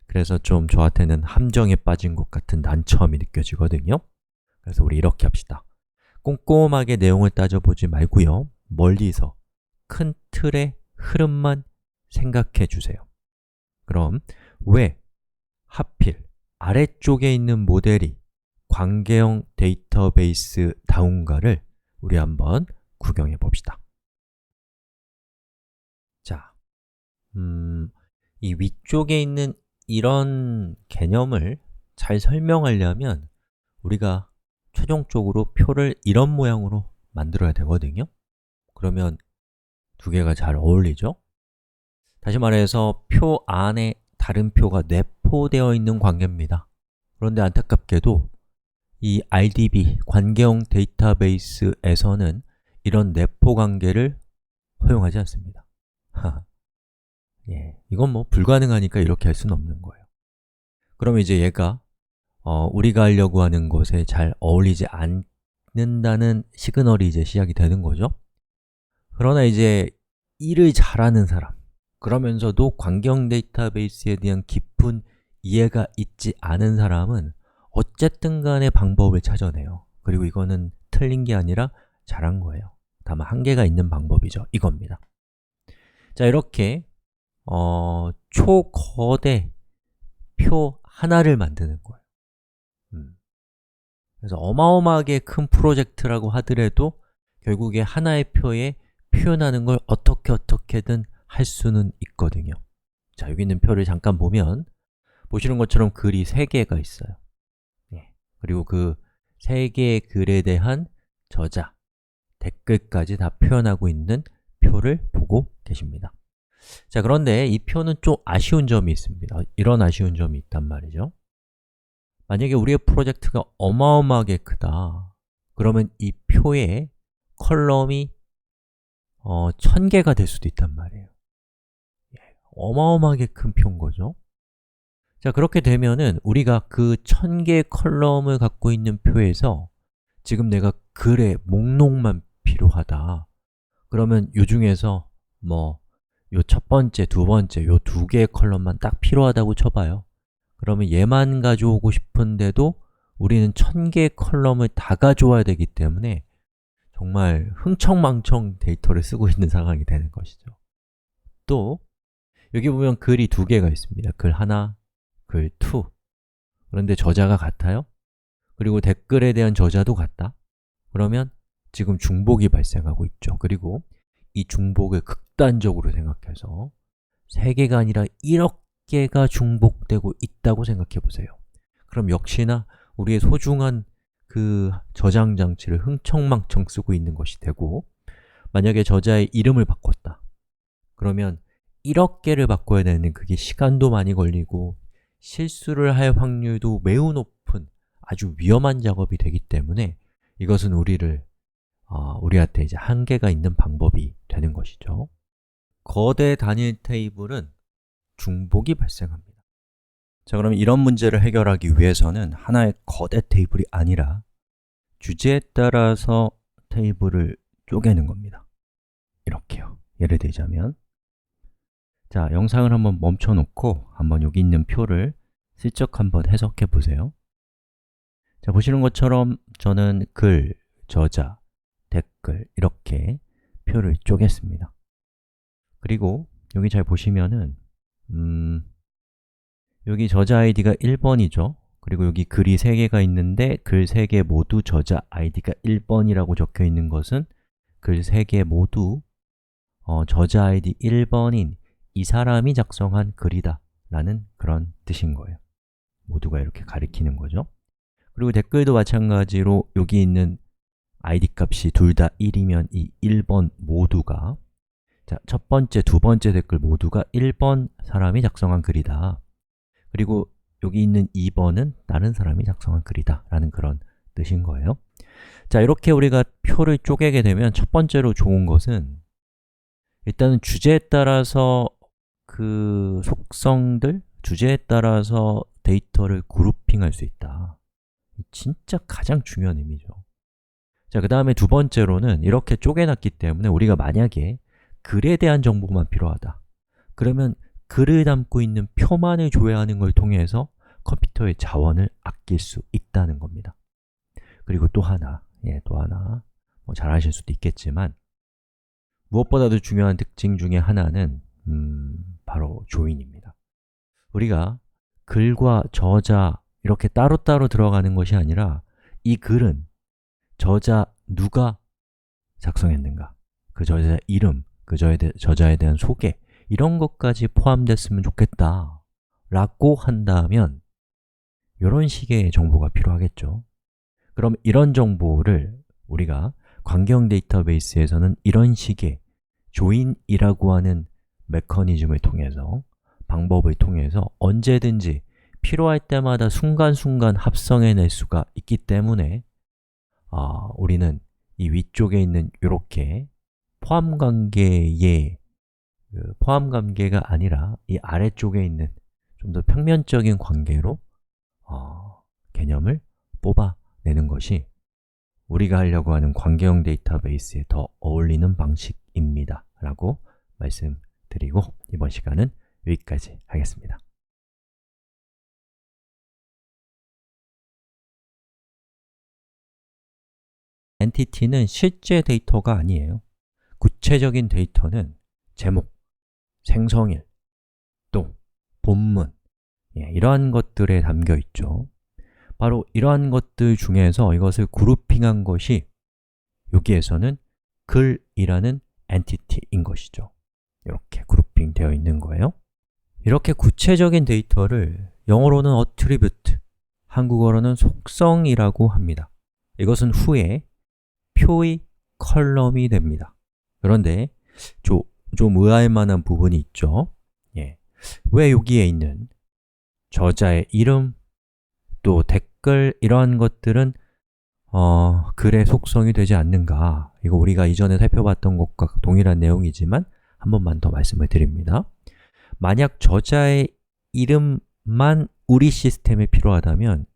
그래서 좀 저한테는 함정에 빠진 것 같은 난처함이 느껴지거든요. 그래서 우리 이렇게 합시다. 꼼꼼하게 내용을 따져보지 말고요. 멀리서 큰 틀의 흐름만 생각해 주세요. 그럼 왜 하필 아래쪽에 있는 모델이 관계형 데이터베이스다운가를 우리 한번 구경해 봅시다. 자, 이 위쪽에 있는 이런 개념을 잘 설명하려면 우리가 최종적으로 표를 이런 모양으로 만들어야 되거든요. 그러면 두 개가 잘 어울리죠? 다시 말해서 표 안에 다른 표가 내포되어 있는 관계입니다. 그런데 안타깝게도 이 RDB, 관계형 데이터베이스에서는 이런 내포 관계를 허용하지 않습니다. 이건 불가능하니까 이렇게 할 수는 없는 거예요. 그럼 이제 얘가 우리가 하려고 하는 것에 잘 어울리지 않는다는 시그널이 이제 시작이 되는 거죠. 그러나 이제 일을 잘하는 사람, 그러면서도 관계형 데이터베이스에 대한 깊은 이해가 있지 않은 사람은 어쨌든 간에 방법을 찾아내요. 그리고 이거는 틀린 게 아니라 잘한 거예요. 다만 한계가 있는 방법이죠. 이겁니다. 자, 이렇게 초거대 표 하나를 만드는 거예요. 그래서 어마어마하게 큰 프로젝트라고 하더라도 결국에 하나의 표에 표현하는 걸 어떻게든 할 수는 있거든요. 자, 여기 있는 표를 잠깐 보면 보시는 것처럼 글이 3개가 있어요. 그리고 그 3개의 글에 대한 저자, 댓글까지 다 표현하고 있는 표를 보고 계십니다. 자, 그런데 이 표는 좀 아쉬운 점이 있습니다. 이런 아쉬운 점이 있단 말이죠. 만약에 우리의 프로젝트가 어마어마하게 크다. 그러면 이 표에 컬럼이 1000개가 될 수도 있단 말이에요. 어마어마하게 큰 표인 거죠. 자, 그렇게 되면은 우리가 그 1000개의 컬럼을 갖고 있는 표에서 지금 내가 글의 목록만 필요하다. 그러면 이 중에서 요 첫 번째, 두 번째, 요 2개의 컬럼만 딱 필요하다고 쳐봐요. 그러면 얘만 가져오고 싶은데도 우리는 1000개의 컬럼을 다 가져와야 되기 때문에 정말 흥청망청 데이터를 쓰고 있는 상황이 되는 것이죠. 또 여기 보면 글이 2개가 있습니다. 글 하나, 글 2. 그런데 저자가 같아요? 그리고 댓글에 대한 저자도 같다? 그러면 지금 중복이 발생하고 있죠. 그리고 이 중복을 극단적으로 생각해서 3개가 아니라 1억 개가 중복되고 있다고 생각해 보세요. 그럼 역시나 우리의 소중한 그 저장 장치를 흥청망청 쓰고 있는 것이 되고, 만약에 저자의 이름을 바꿨다. 그러면 1억 개를 바꿔야 되는, 그게 시간도 많이 걸리고 실수를 할 확률도 매우 높은 아주 위험한 작업이 되기 때문에 이것은 우리한테 이제 한계가 있는 방법이 되는 것이죠. 거대 단일 테이블은 중복이 발생합니다. 자, 그럼 이런 문제를 해결하기 위해서는 하나의 거대 테이블이 아니라 주제에 따라서 테이블을 쪼개는 겁니다. 이렇게요. 예를 들자면, 자, 영상을 한번 멈춰 놓고 한번 여기 있는 표를 슬쩍 한번 해석해 보세요. 자, 보시는 것처럼 저는 글, 저자, 댓글 이렇게 표를 쪼갰습니다. 그리고 여기 잘 보시면은 여기 저자 아이디가 1번이죠. 그리고 여기 글이 3개가 있는데 글 3개 모두 저자 아이디가 1번이라고 적혀 있는 것은 글 3개 모두 저자 아이디 1번인 이 사람이 작성한 글이다 라는 그런 뜻인 거예요. 모두가 이렇게 가리키는 거죠. 그리고 댓글도 마찬가지로 여기 있는 아이디 값이 둘 다 1이면 이 1번 모두가, 자, 첫 번째, 두 번째 댓글 모두가 1번 사람이 작성한 글이다. 그리고 여기 있는 2번은 다른 사람이 작성한 글이다 라는 그런 뜻인 거예요. 자, 이렇게 우리가 표를 쪼개게 되면 첫 번째로 좋은 것은 일단은 주제에 따라서 그 속성들, 주제에 따라서 데이터를 그룹핑할 수 있다. 진짜 가장 중요한 의미죠. 자, 그 다음에 두 번째로는 이렇게 쪼개놨기 때문에 우리가 만약에 글에 대한 정보만 필요하다. 그러면 글을 담고 있는 표만을 조회하는 걸 통해서 컴퓨터의 자원을 아낄 수 있다는 겁니다. 그리고 또 하나, 잘 아실 수도 있겠지만 무엇보다도 중요한 특징 중에 하나는 바로 조인입니다. 우리가 글과 저자 이렇게 따로따로 들어가는 것이 아니라 이 글은 저자 누가 작성했는가, 그 저자 이름, 그 저자에 대한 소개 이런 것까지 포함됐으면 좋겠다 라고 한다면 이런 식의 정보가 필요하겠죠. 그럼 이런 정보를 우리가 관계형 데이터베이스에서는 이런 식의 조인이라고 하는 메커니즘을 통해서, 방법을 통해서 언제든지 필요할 때마다 순간순간 합성해낼 수가 있기 때문에 우리는 이 위쪽에 있는 이렇게 포함관계의 포함관계가 아니라 이 아래쪽에 있는 좀 더 평면적인 관계로 개념을 뽑아내는 것이 우리가 하려고 하는 관계형 데이터베이스에 더 어울리는 방식입니다 라고 말씀드리고 이번 시간은 여기까지 하겠습니다. 엔티티는 실제 데이터가 아니에요. 구체적인 데이터는 제목, 생성일, 또 본문, 이러한 것들에 담겨 있죠. 바로 이러한 것들 중에서 이것을 그룹핑한 것이 여기에서는 글이라는 엔티티인 것이죠. 이렇게 그룹핑 되어 있는 거예요. 이렇게 구체적인 데이터를 영어로는 attribute, 한국어로는 속성이라고 합니다. 이것은 후에 표의 컬럼이 됩니다. 그런데 좀 의아할 만한 부분이 있죠. 왜 여기에 있는 저자의 이름, 또 댓글 이러한 것들은 글의 속성이 되지 않는가? 이거 우리가 이전에 살펴봤던 것과 동일한 내용이지만 한 번만 더 말씀을 드립니다. 만약 저자의 이름만 우리 시스템에 필요하다면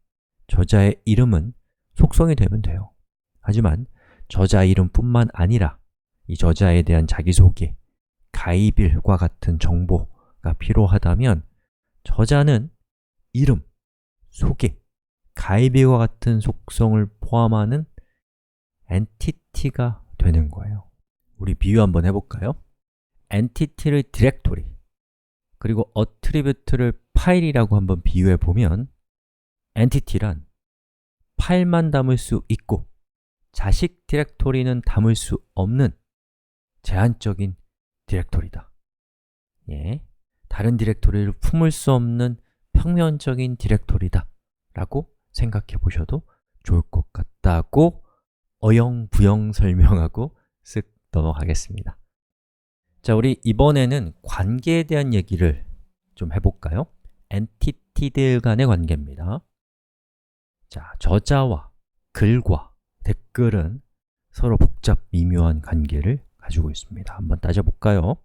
저자의 이름은 속성이 되면 돼요. 하지만 저자 이름뿐만 아니라 이 저자에 대한 자기소개, 가입일과 같은 정보가 필요하다면 저자는 이름, 소개, 가입일과 같은 속성을 포함하는 엔티티가 되는 거예요. 우리 비유 한번 해볼까요? 엔티티를 디렉토리, 그리고 attribute를 파일이라고 한번 비유해 보면 엔티티란 파일만 담을 수 있고 자식 디렉토리는 담을 수 없는 제한적인 디렉토리다. 예, 다른 디렉토리를 품을 수 없는 평면적인 디렉토리다 라고 생각해 보셔도 좋을 것 같다고 어영부영 설명하고 쓱 넘어가겠습니다. 자, 우리 이번에는 관계에 대한 얘기를 좀 해볼까요? 엔티티들 간의 관계입니다. 자, 저자와 글과 댓글은 서로 복잡 미묘한 관계를 가지고 있습니다. 한번 따져볼까요?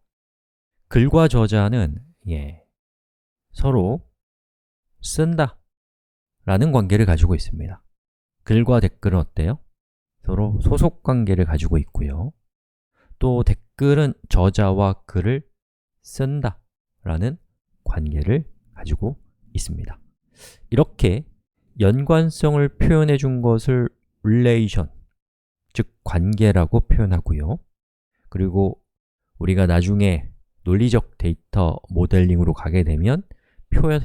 글과 저자는 서로 쓴다 라는 관계를 가지고 있습니다. 글과 댓글은 어때요? 서로 소속 관계를 가지고 있고요. 또 댓글은 저자와 글을 쓴다 라는 관계를 가지고 있습니다. 이렇게 연관성을 표현해 준 것을 relation, 즉 관계라고 표현하고요. 그리고 우리가 나중에 논리적 데이터 모델링으로 가게 되면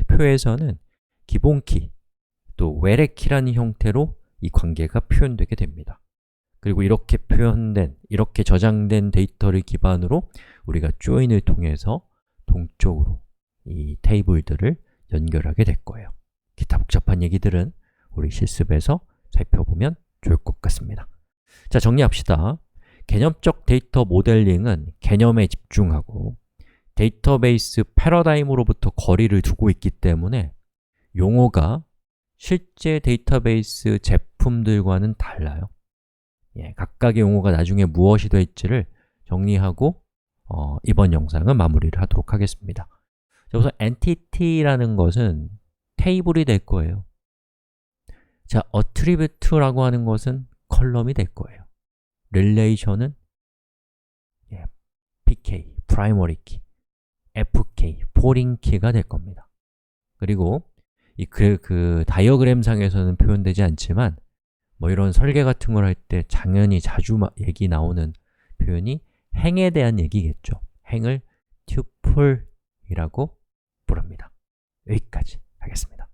표에서는 기본키, 또 외래키라는 형태로 이 관계가 표현되게 됩니다. 그리고 이렇게 표현된, 이렇게 저장된 데이터를 기반으로 우리가 join을 통해서 동적으로 이 테이블들을 연결하게 될 거예요. 기타 복잡한 얘기들은 우리 실습에서 살펴보면 좋을 것 같습니다. 자, 정리합시다. 개념적 데이터 모델링은 개념에 집중하고 데이터베이스 패러다임으로부터 거리를 두고 있기 때문에 용어가 실제 데이터베이스 제품들과는 달라요. 각각의 용어가 나중에 무엇이 될지를 정리하고 이번 영상은 마무리를 하도록 하겠습니다. 자, 우선 entity라는 것은 테이블이 될 거예요. 자, attribute라고 하는 것은 컬럼이 될 거예요. relation은 pk, primary key, fk, foreign key가 될 겁니다. 그리고 그 다이어그램상에서는 표현되지 않지만 뭐 이런 설계 같은 걸 할 때 당연히 자주 얘기 나오는 표현이 행에 대한 얘기겠죠. 행을 tuple이라고 부릅니다. 여기까지 하겠습니다.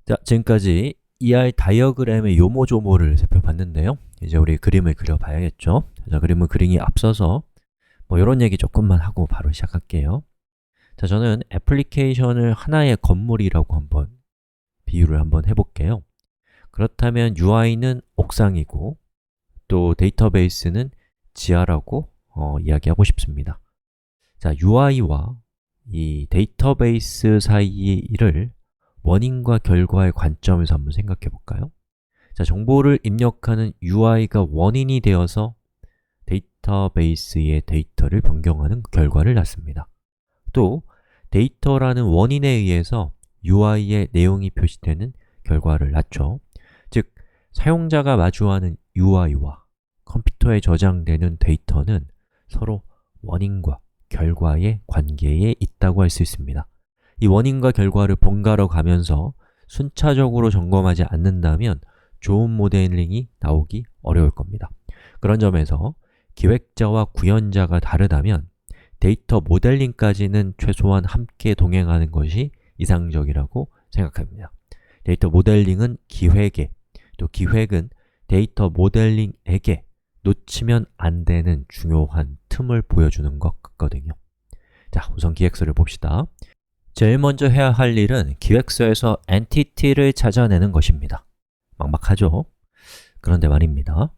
자, 지금까지 ER 다이어그램의 요모조모를 살펴봤는데요. 이제 우리 그림을 그려봐야겠죠. 자, 그림을 그리기 앞서서 뭐 이런 얘기 조금만 하고 바로 시작할게요. 자, 저는 애플리케이션을 하나의 건물이라고 한번 비유를 한번 해볼게요. 그렇다면 UI는 옥상이고 또 데이터베이스는 지하라고 이야기하고 싶습니다. 자, UI와 이 데이터베이스 사이의 일을 원인과 결과의 관점에서 한번 생각해 볼까요? 자, 정보를 입력하는 UI가 원인이 되어서 데이터베이스의 데이터를 변경하는 결과를 낳습니다. 또 데이터라는 원인에 의해서 UI의 내용이 표시되는 결과를 낳죠. 즉, 사용자가 마주하는 UI와 컴퓨터에 저장되는 데이터는 서로 원인과 결과의 관계에 있다고 할 수 있습니다. 이 원인과 결과를 번갈아 가면서 순차적으로 점검하지 않는다면 좋은 모델링이 나오기 어려울 겁니다. 그런 점에서 기획자와 구현자가 다르다면 데이터 모델링까지는 최소한 함께 동행하는 것이 이상적이라고 생각합니다. 데이터 모델링은 기획에, 또 기획은 데이터 모델링에게 놓치면 안 되는 중요한 틈을 보여주는 것 같거든요. 자, 우선 기획서를 봅시다. 제일 먼저 해야 할 일은 기획서에서 entity를 찾아내는 것입니다. 막막하죠? 그런데 말입니다.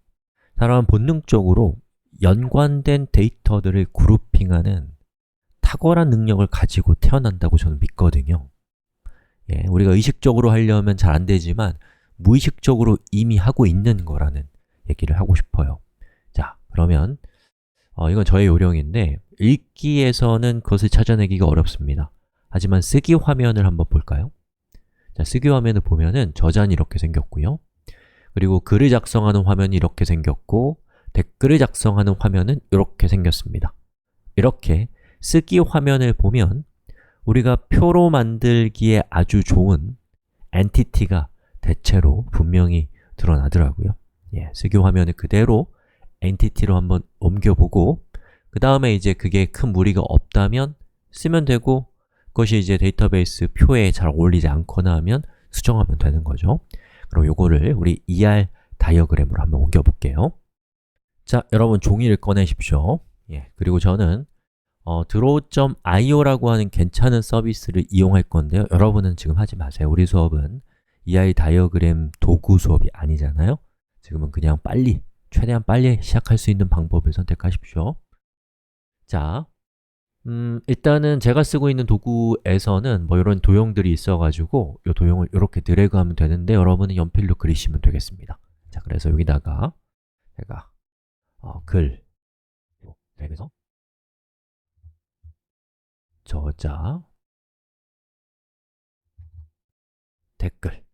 사람은 본능적으로 연관된 데이터들을 그룹핑하는 탁월한 능력을 가지고 태어난다고 저는 믿거든요. 우리가 의식적으로 하려면 잘 안 되지만 무의식적으로 이미 하고 있는 거라는 얘기를 하고 싶어요. 자, 그러면 이건 저의 요령인데 읽기에서는 그것을 찾아내기가 어렵습니다. 하지만 쓰기 화면을 한번 볼까요? 자, 쓰기 화면을 보면은 저자는 이렇게 생겼고요. 그리고 글을 작성하는 화면이 이렇게 생겼고 댓글을 작성하는 화면은 이렇게 생겼습니다. 이렇게 쓰기 화면을 보면 우리가 표로 만들기에 아주 좋은 엔티티가 대체로 분명히 드러나더라고요. 쓰기 화면을 그대로 엔티티로 한번 옮겨보고 그 다음에 이제 그게 큰 무리가 없다면 쓰면 되고 그것이 이제 데이터베이스 표에 잘 어울리지 않거나 하면 수정하면 되는 거죠. 그럼 요거를 우리 ER 다이어그램으로 한번 옮겨 볼게요. 자, 여러분 종이를 꺼내십시오. 그리고 저는 draw.io라고 하는 괜찮은 서비스를 이용할 건데요. 여러분은 지금 하지 마세요. 우리 수업은 ER 다이어그램 도구 수업이 아니잖아요. 지금은 그냥 최대한 빨리 시작할 수 있는 방법을 선택하십시오. 자, 일단은 제가 쓰고 있는 도구에서는 뭐 이런 도형들이 있어가지고 이 도형을 이렇게 드래그하면 되는데 여러분은 연필로 그리시면 되겠습니다. 자, 그래서 여기다가 제가 글 드래그해서 저자 댓글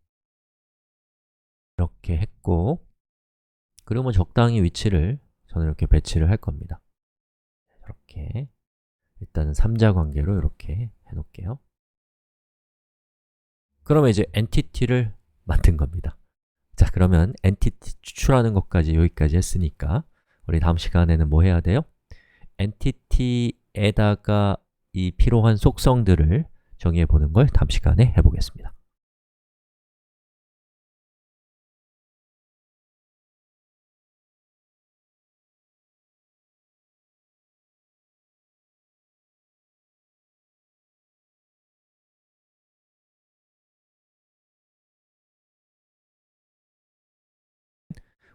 이렇게 했고, 그러면 적당히 위치를 저는 이렇게 배치를 할 겁니다. 이렇게 일단은 삼자관계로 이렇게 해놓을게요. 그러면 이제 엔티티를 만든 겁니다. 자, 그러면 엔티티 추출하는 것까지 여기까지 했으니까 우리 다음 시간에는 뭐 해야 돼요? 엔티티에다가 이 필요한 속성들을 정의해 보는 걸 다음 시간에 해보겠습니다.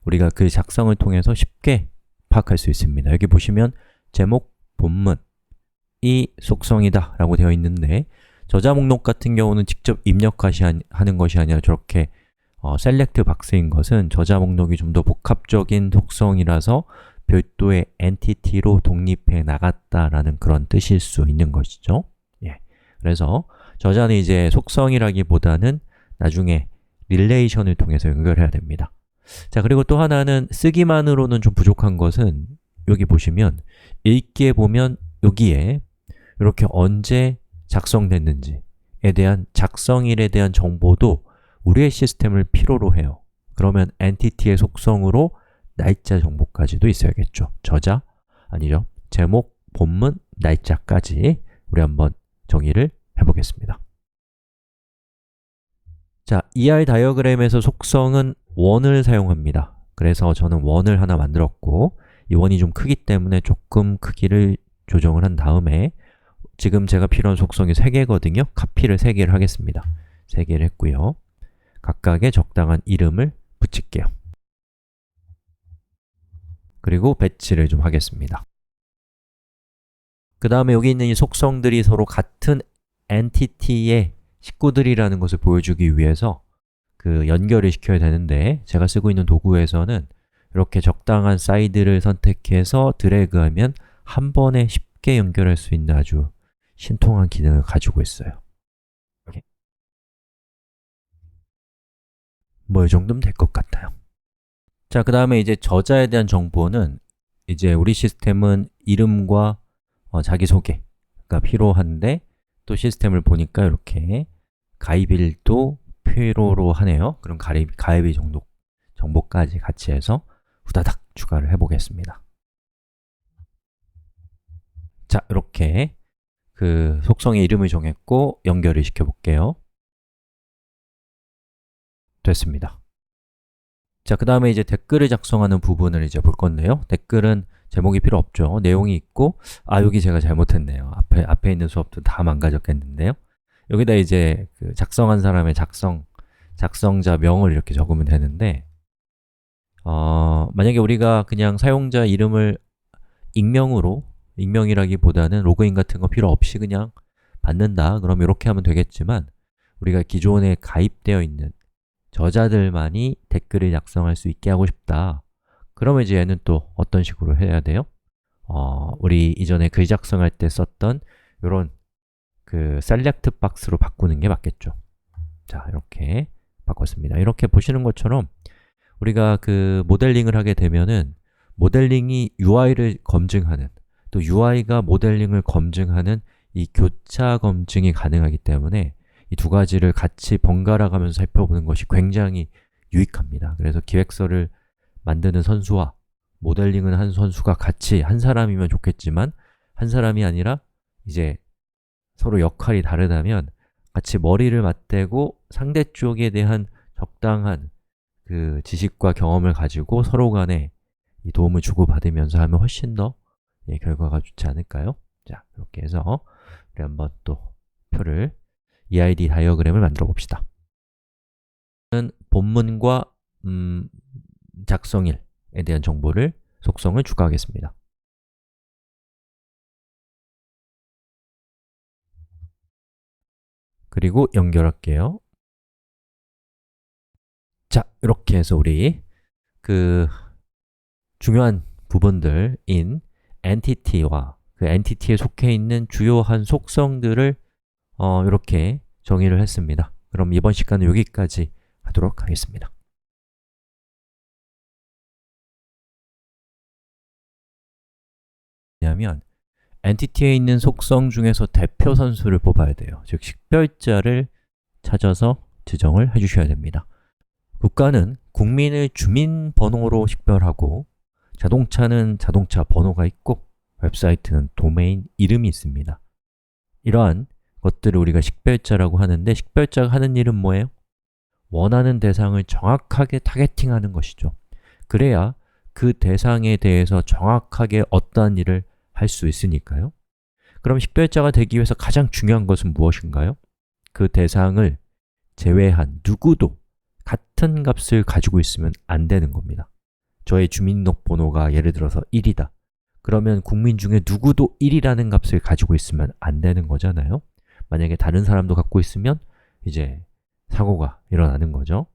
우리가 그 작성을 통해서 쉽게 파악할 수 있습니다. 여기 보시면 제목, 본문, 이 속성이다 라고 되어 있는데 저자 목록 같은 경우는 직접 입력하는 것이 아니라 저렇게 셀렉트 박스인 것은 저자 목록이 좀 더 복합적인 속성이라서 별도의 엔티티로 독립해 나갔다라는 그런 뜻일 수 있는 것이죠. 그래서 저자는 이제 속성이라기보다는 나중에 릴레이션을 통해서 연결해야 됩니다. 자, 그리고 또 하나는 쓰기만으로는 좀 부족한 것은 여기 보시면 읽기에 보면 여기에 이렇게 언제 작성됐는지에 대한 작성일에 대한 정보도 우리의 시스템을 필요로 해요. 그러면 엔티티의 속성으로 날짜 정보까지도 있어야겠죠. 저자, 아니죠. 제목, 본문, 날짜까지 우리 한번 정의를 해보겠습니다. 자, ER 다이어그램에서 속성은 원을 사용합니다. 그래서 저는 원을 하나 만들었고 이 원이 좀 크기 때문에 조금 크기를 조정을 한 다음에 지금 제가 필요한 속성이 3개거든요. 카피를 3개를 하겠습니다. 3개를 했고요. 각각의 적당한 이름을 붙일게요. 그리고 배치를 좀 하겠습니다. 그 다음에 여기 있는 이 속성들이 서로 같은 엔티티의 식구들이라는 것을 보여주기 위해서 그 연결을 시켜야 되는데 제가 쓰고 있는 도구에서는 이렇게 적당한 사이드를 선택해서 드래그하면 한 번에 쉽게 연결할 수 있는 아주 신통한 기능을 가지고 있어요. 이렇게. 뭐 이 정도면 될 것 같아요. 자, 그 다음에 이제 저자에 대한 정보는 이제 우리 시스템은 이름과 자기소개가 필요한데 또 시스템을 보니까 이렇게 가입일도 필요로 하네요. 그럼 가입일 정보까지 같이 해서 후다닥 추가를 해보겠습니다. 자, 이렇게 그 속성의 이름을 정했고 연결을 시켜볼게요. 됐습니다. 자, 그 다음에 이제 댓글을 작성하는 부분을 이제 볼 건데요. 댓글은 제목이 필요 없죠. 내용이 있고, 여기 제가 잘못했네요. 앞에 있는 수업도 다 망가졌겠는데요. 여기다 이제 그 작성한 사람의 작성자 명을 이렇게 적으면 되는데 만약에 우리가 그냥 사용자 이름을 익명이라기보다는 로그인 같은 거 필요 없이 그냥 받는다, 그럼 이렇게 하면 되겠지만 우리가 기존에 가입되어 있는 저자들만이 댓글을 작성할 수 있게 하고 싶다. 그러면 이제 얘는 또 어떤 식으로 해야 돼요? 우리 이전에 글 작성할 때 썼던 이런 그 셀렉트 박스로 바꾸는 게 맞겠죠. 자, 이렇게 바꿨습니다. 이렇게 보시는 것처럼 우리가 그 모델링을 하게 되면은 모델링이 UI를 검증하는, 또 UI가 모델링을 검증하는 이 교차 검증이 가능하기 때문에 이 두 가지를 같이 번갈아 가면서 살펴보는 것이 굉장히 유익합니다. 그래서 기획서를 만드는 선수와 모델링을 한 선수가 같이 한 사람이면 좋겠지만 한 사람이 아니라 이제 서로 역할이 다르다면 같이 머리를 맞대고 상대 쪽에 대한 적당한 그 지식과 경험을 가지고 서로 간에 이 도움을 주고받으면서 하면 훨씬 더 결과가 좋지 않을까요? 자, 이렇게 해서 우리 한번 또 표를 EID 다이어그램을 만들어 봅시다. 본문과 작성일에 대한 정보를 속성을 추가하겠습니다. 그리고 연결할게요. 자, 이렇게 해서 우리 그 중요한 부분들인 entity와 그 entity에 속해 있는 주요한 속성들을 이렇게 정의를 했습니다. 그럼 이번 시간은 여기까지 하도록 하겠습니다. 왜냐하면 엔티티에 있는 속성 중에서 대표 선수를 뽑아야 돼요. 즉, 식별자를 찾아서 지정을 해주셔야 됩니다. 국가는 국민을 주민번호로 식별하고 자동차는 자동차 번호가 있고 웹사이트는 도메인 이름이 있습니다. 이러한 것들을 우리가 식별자라고 하는데 식별자가 하는 일은 뭐예요? 원하는 대상을 정확하게 타겟팅하는 것이죠. 그래야 그 대상에 대해서 정확하게 어떠한 일을 할 수 있으니까요. 그럼 식별자가 되기 위해서 가장 중요한 것은 무엇인가요? 그 대상을 제외한 누구도 같은 값을 가지고 있으면 안 되는 겁니다. 저의 주민등록번호가 예를 들어서 1이다. 그러면 국민 중에 누구도 1이라는 값을 가지고 있으면 안 되는 거잖아요. 만약에 다른 사람도 갖고 있으면 이제 사고가 일어나는 거죠.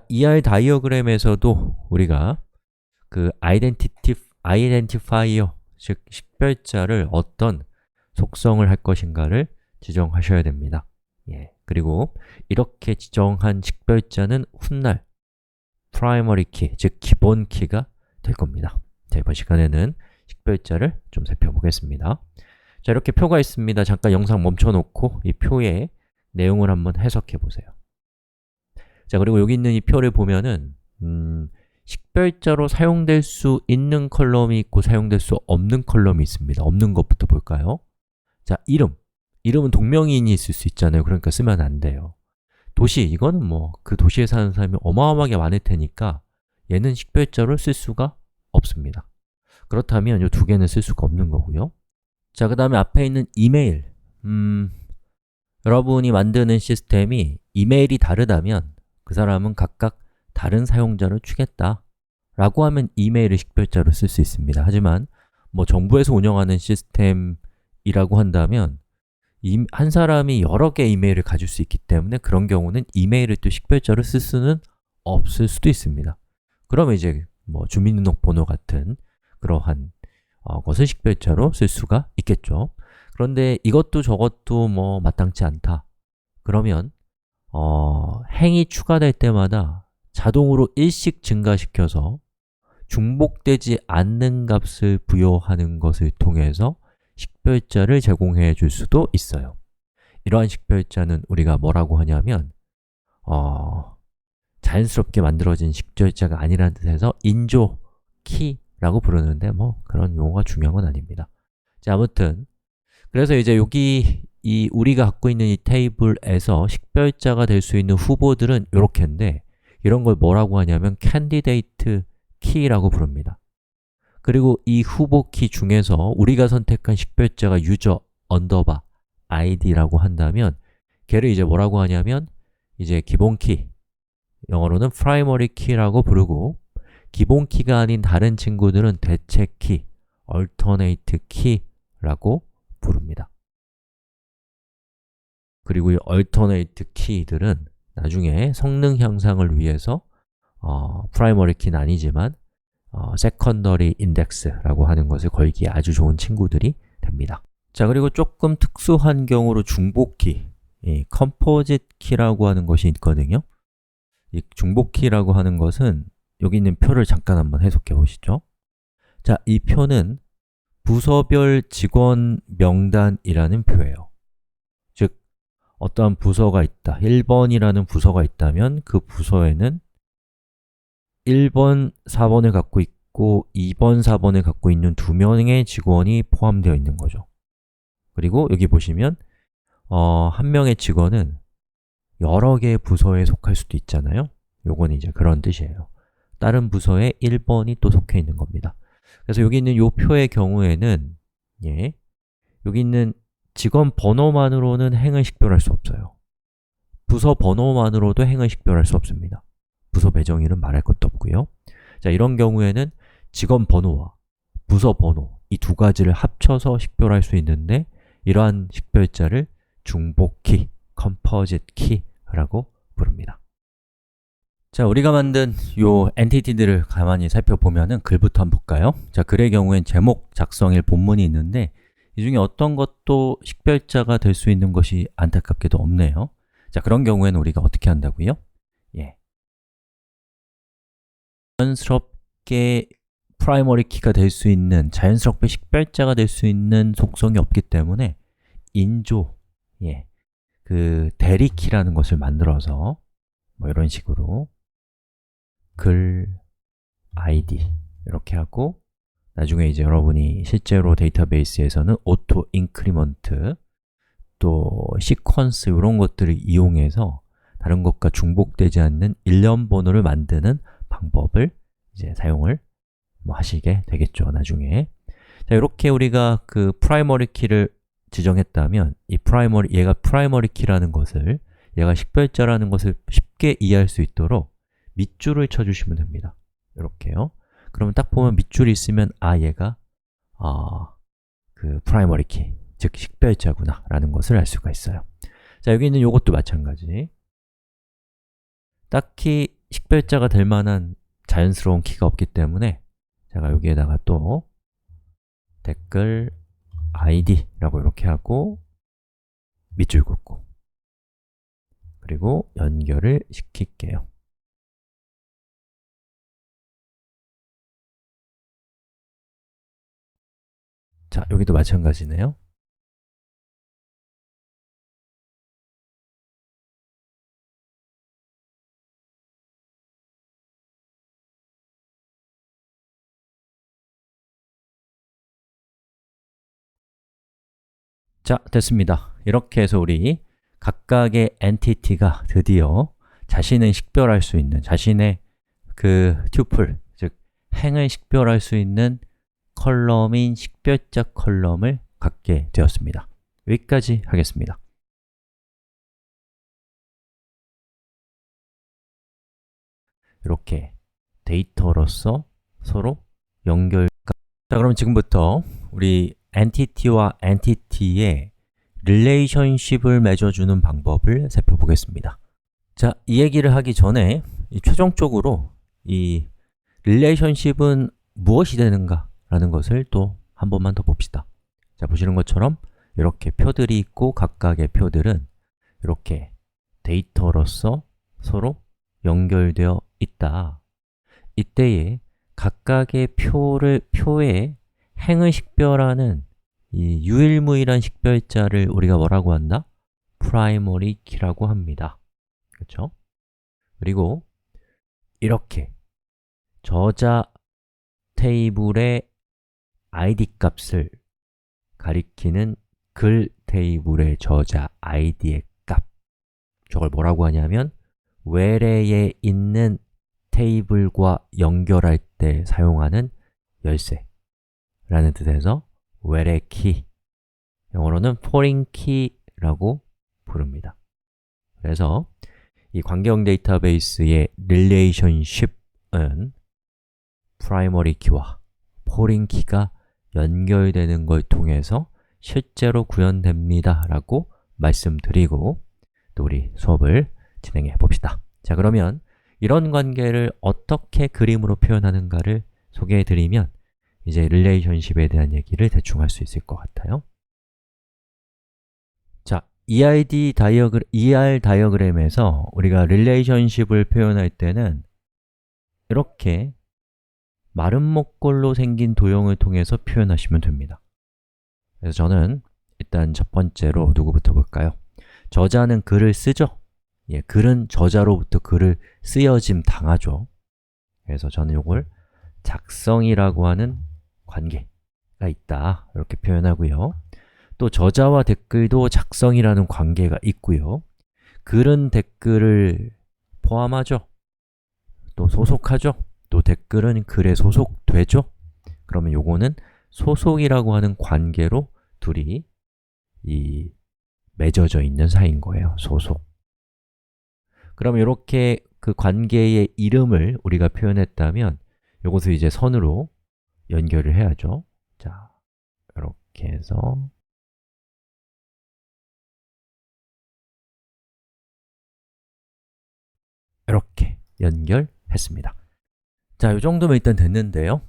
ER 다이어그램에서도 우리가 그 아이덴티파이어, 즉 식별자를 어떤 속성을 할 것인가를 지정하셔야 됩니다. 그리고 이렇게 지정한 식별자는 훗날 primary key, 즉 기본 키가 될 겁니다. 자, 이번 시간에는 식별자를 좀 살펴보겠습니다. 자, 이렇게 표가 있습니다. 잠깐 영상 멈춰놓고 이 표의 내용을 한번 해석해 보세요. 자, 그리고 여기 있는 이 표를 보면은 식별자로 사용될 수 있는 컬럼이 있고 사용될 수 없는 컬럼이 있습니다. 없는 것부터 볼까요? 자, 이름은 동명이인이 있을 수 있잖아요. 그러니까 쓰면 안 돼요. 도시, 이거는 뭐 그 도시에 사는 사람이 어마어마하게 많을 테니까 얘는 식별자로 쓸 수가 없습니다. 그렇다면 이 두 개는 쓸 수가 없는 거고요. 자, 그 다음에 앞에 있는 이메일. 여러분이 만드는 시스템이 이메일이 다르다면 그 사람은 각각 다른 사용자를 주겠다 라고 하면 이메일을 식별자로 쓸 수 있습니다. 하지만 뭐 정부에서 운영하는 시스템이라고 한다면 한 사람이 여러 개의 이메일을 가질 수 있기 때문에 그런 경우는 이메일을 또 식별자로 쓸 수는 없을 수도 있습니다. 그러면 이제 뭐 주민등록번호 같은 그러한 것을 식별자로 쓸 수가 있겠죠. 그런데 이것도 저것도 뭐 마땅치 않다. 그러면 행이 추가될 때마다 자동으로 1씩 증가시켜서 중복되지 않는 값을 부여하는 것을 통해서 식별자를 제공해 줄 수도 있어요. 이러한 식별자는 우리가 뭐라고 하냐면 자연스럽게 만들어진 식별자가 아니라는 뜻에서 인조 키라고 부르는데 뭐 그런 용어가 중요한 건 아닙니다. 자, 아무튼 그래서 이제 여기 우리가 갖고 있는 이 테이블에서 식별자가 될 수 있는 후보들은 이렇게인데 이런 걸 뭐라고 하냐면 candidate key라고 부릅니다. 그리고 이 후보 키 중에서 우리가 선택한 식별자가 user underbar id라고 한다면 걔를 이제 뭐라고 하냐면 이제 기본 키, 영어로는 primary key라고 부르고 기본 키가 아닌 다른 친구들은 대체 키, alternate key라고 부릅니다. 그리고 이 alternate key들은 나중에 성능 향상을 위해서 primary key는 아니지만 secondary index라고 하는 것을 걸기에 아주 좋은 친구들이 됩니다. 자, 그리고 조금 특수한 경우로 중복키, composite key라고 하는 것이 있거든요. 이 중복키라고 하는 것은 여기 있는 표를 잠깐 한번 해석해 보시죠. 자, 이 표는 부서별 직원 명단이라는 표예요. 즉, 어떠한 부서가 있다, 1번이라는 부서가 있다면 그 부서에는 1번, 4번을 갖고 있고 2번, 4번을 갖고 있는 2명의 직원이 포함되어 있는 거죠. 그리고 여기 보시면 한 명의 직원은 여러 개의 부서에 속할 수도 있잖아요. 요건 이제 그런 뜻이에요. 다른 부서에 1번이 또 속해 있는 겁니다. 그래서 여기 있는 요 표의 경우에는 여기 있는 직원 번호만으로는 행을 식별할 수 없어요. 부서 번호만으로도 행을 식별할 수 없습니다. 부서 배정일은 말할 것도 없고요. 자, 이런 경우에는 직원 번호와 부서 번호 이 두 가지를 합쳐서 식별할 수 있는데 이러한 식별자를 중복키, 컴포짓 키라고 부릅니다. 자, 우리가 만든 요 엔티티들을 가만히 살펴보면은 글부터 한번 볼까요? 자, 글의 경우엔 제목, 작성일, 본문이 있는데 이 중에 어떤 것도 식별자가 될 수 있는 것이 안타깝게도 없네요. 자, 그런 경우에는 우리가 어떻게 한다고요? 자연스럽게 프라이머리 키가 될 수 있는, 자연스럽게 식별자가 될 수 있는 속성이 없기 때문에 인조, 그 대리키라는 것을 만들어서 뭐 이런 식으로 글, id 이렇게 하고 나중에 이제 여러분이 실제로 데이터베이스에서는 오토 인크리먼트 또 시퀀스 이런 것들을 이용해서 다른 것과 중복되지 않는 일련 번호를 만드는 방법을 이제 사용을 하시게 되겠죠, 나중에. 자, 이렇게 우리가 그 프라이머리 키를 지정했다면 얘가 프라이머리 키라는 것을, 얘가 식별자라는 것을 쉽게 이해할 수 있도록 밑줄을 쳐주시면 됩니다. 이렇게요. 그러면 딱 보면 밑줄이 있으면 얘가 그 프라이머리 키, 즉 식별자구나 라는 것을 알 수가 있어요. 자, 여기 있는 요것도 마찬가지. 딱히 식별자가 될 만한 자연스러운 키가 없기 때문에 제가 여기에다가 또 댓글 id라고 이렇게 하고 밑줄 긋고 그리고 연결을 시킬게요. 자, 여기도 마찬가지네요. 자, 됐습니다. 이렇게 해서 우리 각각의 엔티티가 드디어 자신을 식별할 수 있는, 자신의 그 튜플, 즉 행을 식별할 수 있는 컬럼인 식별자 컬럼을 갖게 되었습니다. 여기까지 하겠습니다. 이렇게 데이터로서 서로 자, 그럼 지금부터 우리 엔티티와 엔티티의 릴레이션십을 맺어주는 방법을 살펴보겠습니다. 자, 이 얘기를 하기 전에 최종적으로 이 릴레이션십은 무엇이 되는가 라는 것을 또 한 번만 더 봅시다. 자, 보시는 것처럼 이렇게 표들이 있고 각각의 표들은 이렇게 데이터로서 서로 연결되어 있다. 이때에 각각의 표의 행을 식별하는 이 유일무이한 식별자를 우리가 뭐라고 한다? 프라이머리 키라고 합니다. 그렇죠? 그리고 이렇게 저자 테이블의 id 값을 가리키는 글 테이블의 저자 id의 값, 저걸 뭐라고 하냐면 외래에 있는 테이블과 연결할 때 사용하는 열쇠라는 뜻에서 외래 키, 영어로는 foreign key라고 부릅니다. 그래서 이 관계형 데이터베이스의 relationship은 primary key와 foreign key가 연결되는 걸 통해서 실제로 구현됩니다 라고 말씀드리고 또 우리 수업을 진행해 봅시다. 자, 그러면 이런 관계를 어떻게 그림으로 표현하는가를 소개해 드리면 이제 릴레이션십에 대한 얘기를 대충 할 수 있을 것 같아요. 자, ER 다이어그램에서 우리가 릴레이션십을 표현할 때는 이렇게 마른 목골로 생긴 도형을 통해서 표현하시면 됩니다. 그래서 저는 일단 첫 번째로 누구부터 볼까요? 저자는 글을 쓰죠? 글은 저자로부터 글을 쓰여짐 당하죠. 그래서 저는 이걸 작성이라고 하는 관계가 있다 이렇게 표현하고요. 또 저자와 댓글도 작성이라는 관계가 있고요. 글은 댓글을 포함하죠. 또 소속하죠. 또 댓글은 글에 소속되죠. 그러면 요거는 소속이라고 하는 관계로 둘이 맺어져 있는 사이인 거예요. 소속. 그럼 이렇게 그 관계의 이름을 우리가 표현했다면 요것을 이제 선으로 연결을 해야죠. 자, 이렇게 해서 이렇게 연결했습니다. 자, 이 정도면 일단 됐는데요.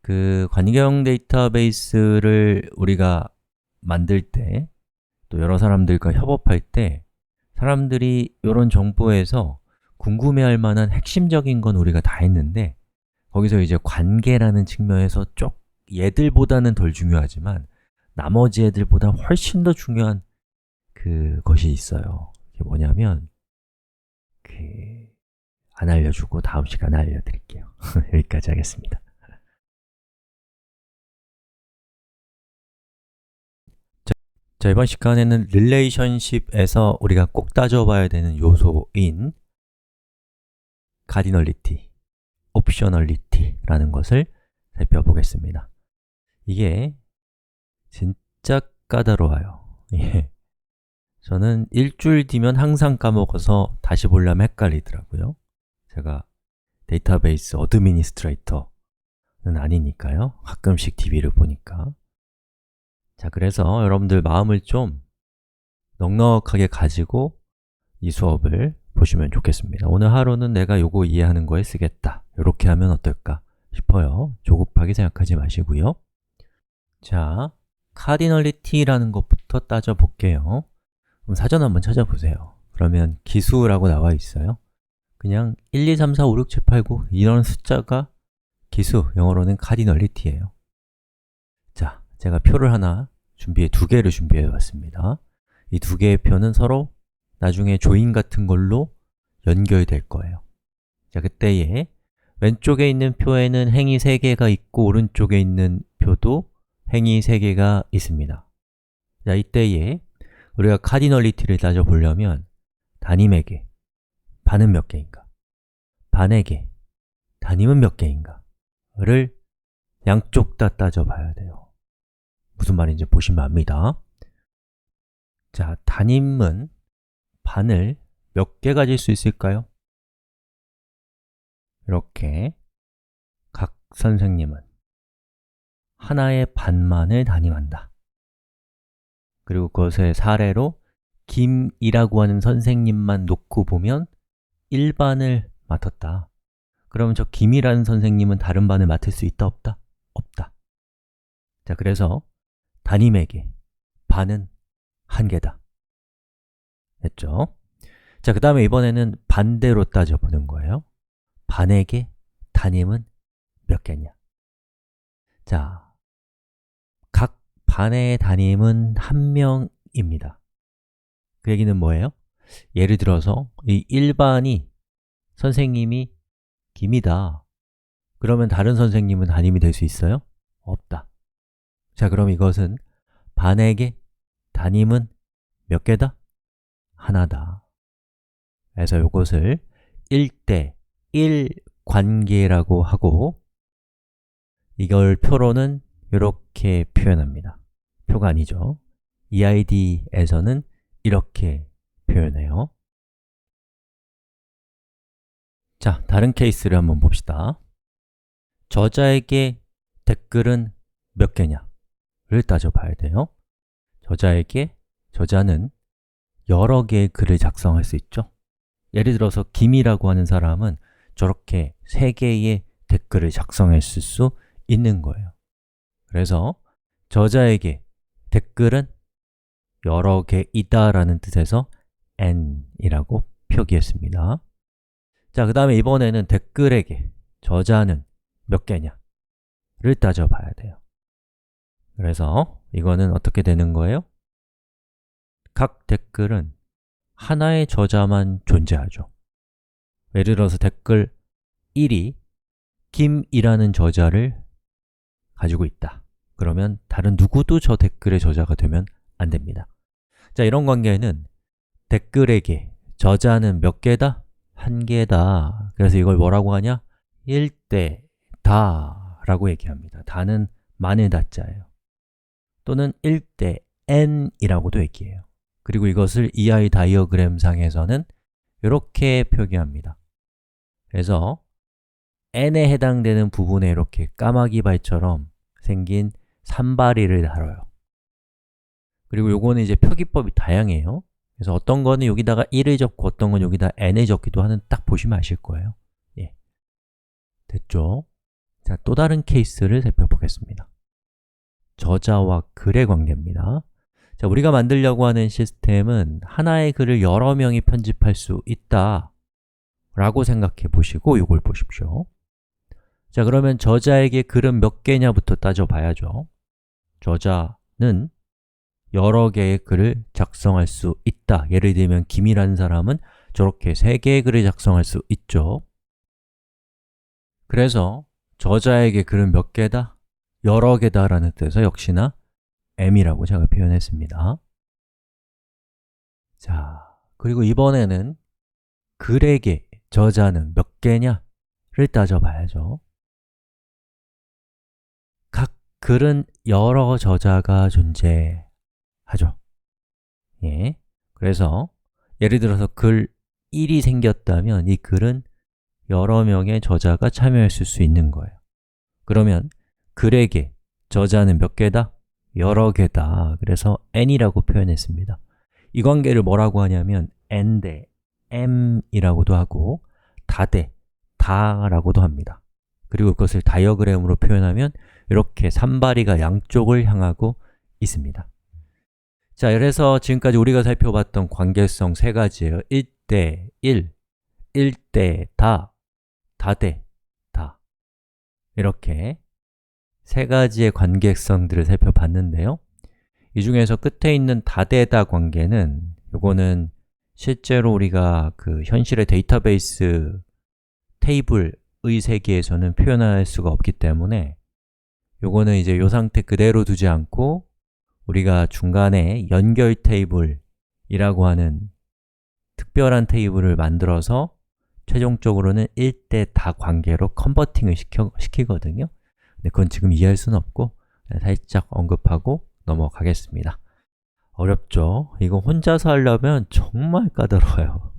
그 관계형 데이터베이스를 우리가 만들 때, 또 여러 사람들과 협업할 때 사람들이 이런 정보에서 궁금해할 만한 핵심적인 건 우리가 다 했는데 거기서 이제 관계라는 측면에서 얘들보다는 덜 중요하지만 나머지 애들보다 훨씬 더 중요한 그것이 있어요. 그게 뭐냐면 안 알려주고 다음 시간에 알려드릴게요. 여기까지 하겠습니다. 자, 이번 시간에는 릴레이션십에서 우리가 꼭 따져봐야 되는 요소인 카디널리티, 옵셔널리티라는 것을 살펴보겠습니다. 이게 진짜 까다로워요. 저는 일주일 뒤면 항상 까먹어서 다시 보려면 헷갈리더라고요. 제가 데이터베이스 어드미니스트레이터는 아니니까요. 가끔씩 TV를 보니까. 자, 그래서 여러분들 마음을 좀 넉넉하게 가지고 이 수업을 보시면 좋겠습니다. 오늘 하루는 내가 요거 이해하는 거에 쓰겠다. 이렇게 하면 어떨까 싶어요. 조급하게 생각하지 마시고요. 자, 카디널리티라는 것부터 따져볼게요. 그럼 사전 한번 찾아보세요. 그러면 기수라고 나와 있어요. 그냥 1, 2, 3, 4, 5, 6, 7, 8, 9 이런 숫자가 기수, 영어로는 카디널리티예요. 자, 제가 표를 두 개를 준비해 봤습니다. 이 두 개의 표는 서로 나중에 조인 같은 걸로 연결될 거예요. 자, 그때에 왼쪽에 있는 표에는 행이 3개가 있고 오른쪽에 있는 표도 행이 3개가 있습니다. 자, 이때에 우리가 카디널리티를 따져보려면 단임에게 반은 몇 개인가? 반에게 단임은 몇 개인가? 를 양쪽 다 따져봐야 돼요. 무슨 말인지 보시면 압니다. 자, 단임은 반을 몇 개 가질 수 있을까요? 이렇게 각 선생님은 하나의 반만을 단임한다. 그리고 그것의 사례로 김이라고 하는 선생님만 놓고 보면 1반을 맡았다. 그러면 저 김이라는 선생님은 다른 반을 맡을 수 있다, 없다? 없다. 자, 그래서 단임에게 반은 1개다. 됐죠? 자, 그 다음에 이번에는 반대로 따져보는 거예요. 반에게 단임은 몇 개냐? 자, 각 반의 단임은 1명입니다. 그 얘기는 뭐예요? 예를 들어서 이 1반이 선생님이 김이다. 그러면 다른 선생님은 단임이 될 수 있어요? 없다. 자, 그럼 이것은 반에게 단임은 몇 개다? 하나다. 그래서 이것을 1대1 관계라고 하고 이걸 표로는 이렇게 표현합니다. 표가 아니죠. EID에서는 이렇게 표현해요. 자, 다른 케이스를 한번 봅시다. 저자에게 댓글은 몇 개냐를 따져봐야 돼요. 저자는 여러 개의 글을 작성할 수 있죠. 예를 들어서 김이라고 하는 사람은 저렇게 3개의 댓글을 작성했을 수 있는 거예요. 그래서 저자에게 댓글은 여러 개이다 라는 뜻에서 n이라고 표기했습니다. 자, 그 다음에 이번에는 댓글에게 저자는 몇 개냐를 따져봐야 돼요. 그래서 이거는 어떻게 되는 거예요? 각 댓글은 하나의 저자만 존재하죠. 예를 들어서 댓글 1이 김이라는 저자를 가지고 있다. 그러면 다른 누구도 저 댓글의 저자가 되면 안 됩니다. 자, 이런 관계는 댓글에게 저자는 몇 개다? 한 개다. 그래서 이걸 뭐라고 하냐? 1대 다 라고 얘기합니다. 다는 만의 다자예요. 또는 1대 n이라고도 얘기해요. 그리고 이것을 EI 다이어그램 상에서는 이렇게 표기합니다. 그래서 n에 해당되는 부분에 이렇게 까마귀 발처럼 생긴 산발이를 다뤄요. 그리고 요거는 이제 표기법이 다양해요. 그래서 어떤 거는 여기다가 1을 적고 어떤 건 여기다 n을 적기도 하는, 딱 보시면 아실 거예요. 예. 됐죠? 자, 또 다른 케이스를 살펴보겠습니다. 저자와 글의 관계입니다. 자, 우리가 만들려고 하는 시스템은 하나의 글을 여러 명이 편집할 수 있다 라고 생각해 보시고 이걸 보십시오. 자, 그러면 저자에게 글은 몇 개냐부터 따져봐야죠. 저자는 여러 개의 글을 작성할 수 있다. 예를 들면 김이라는 사람은 저렇게 3개의 글을 작성할 수 있죠. 그래서 저자에게 글은 몇 개다? 여러 개다 라는 뜻에서 역시나 m이라고 제가 표현했습니다. 자, 그리고 이번에는 글에게 저자는 몇 개냐를 따져봐야죠. 각 글은 여러 저자가 존재하죠. 예. 그래서 예를 들어서 글 1이 생겼다면 이 글은 여러 명의 저자가 참여했을 수 있는 거예요. 그러면 글에게 저자는 몇 개다? 여러 개다. 그래서 n이라고 표현했습니다. 이 관계를 뭐라고 하냐면 n 대 m이라고도 하고 다 대 다라고도 합니다. 그리고 그것을 다이어그램으로 표현하면 이렇게 산발이가 양쪽을 향하고 있습니다. 자, 그래서 지금까지 우리가 살펴봤던 관계성 3가지예요. 1대 1, 1대 다, 다 대 다. 이렇게 3가지의 관계성들을 살펴봤는데요. 이 중에서 끝에 있는 다대다 관계는 이거는 실제로 우리가 그 현실의 데이터베이스 테이블의 세계에서는 표현할 수가 없기 때문에 요거는 이제 이 상태 그대로 두지 않고 우리가 중간에 연결 테이블이라고 하는 특별한 테이블을 만들어서 최종적으로는 1대 다 관계로 컨버팅을 시키거든요. 근데 그건 지금 이해할 수는 없고 살짝 언급하고 넘어가겠습니다. 어렵죠? 이거 혼자서 하려면 정말 까다로워요.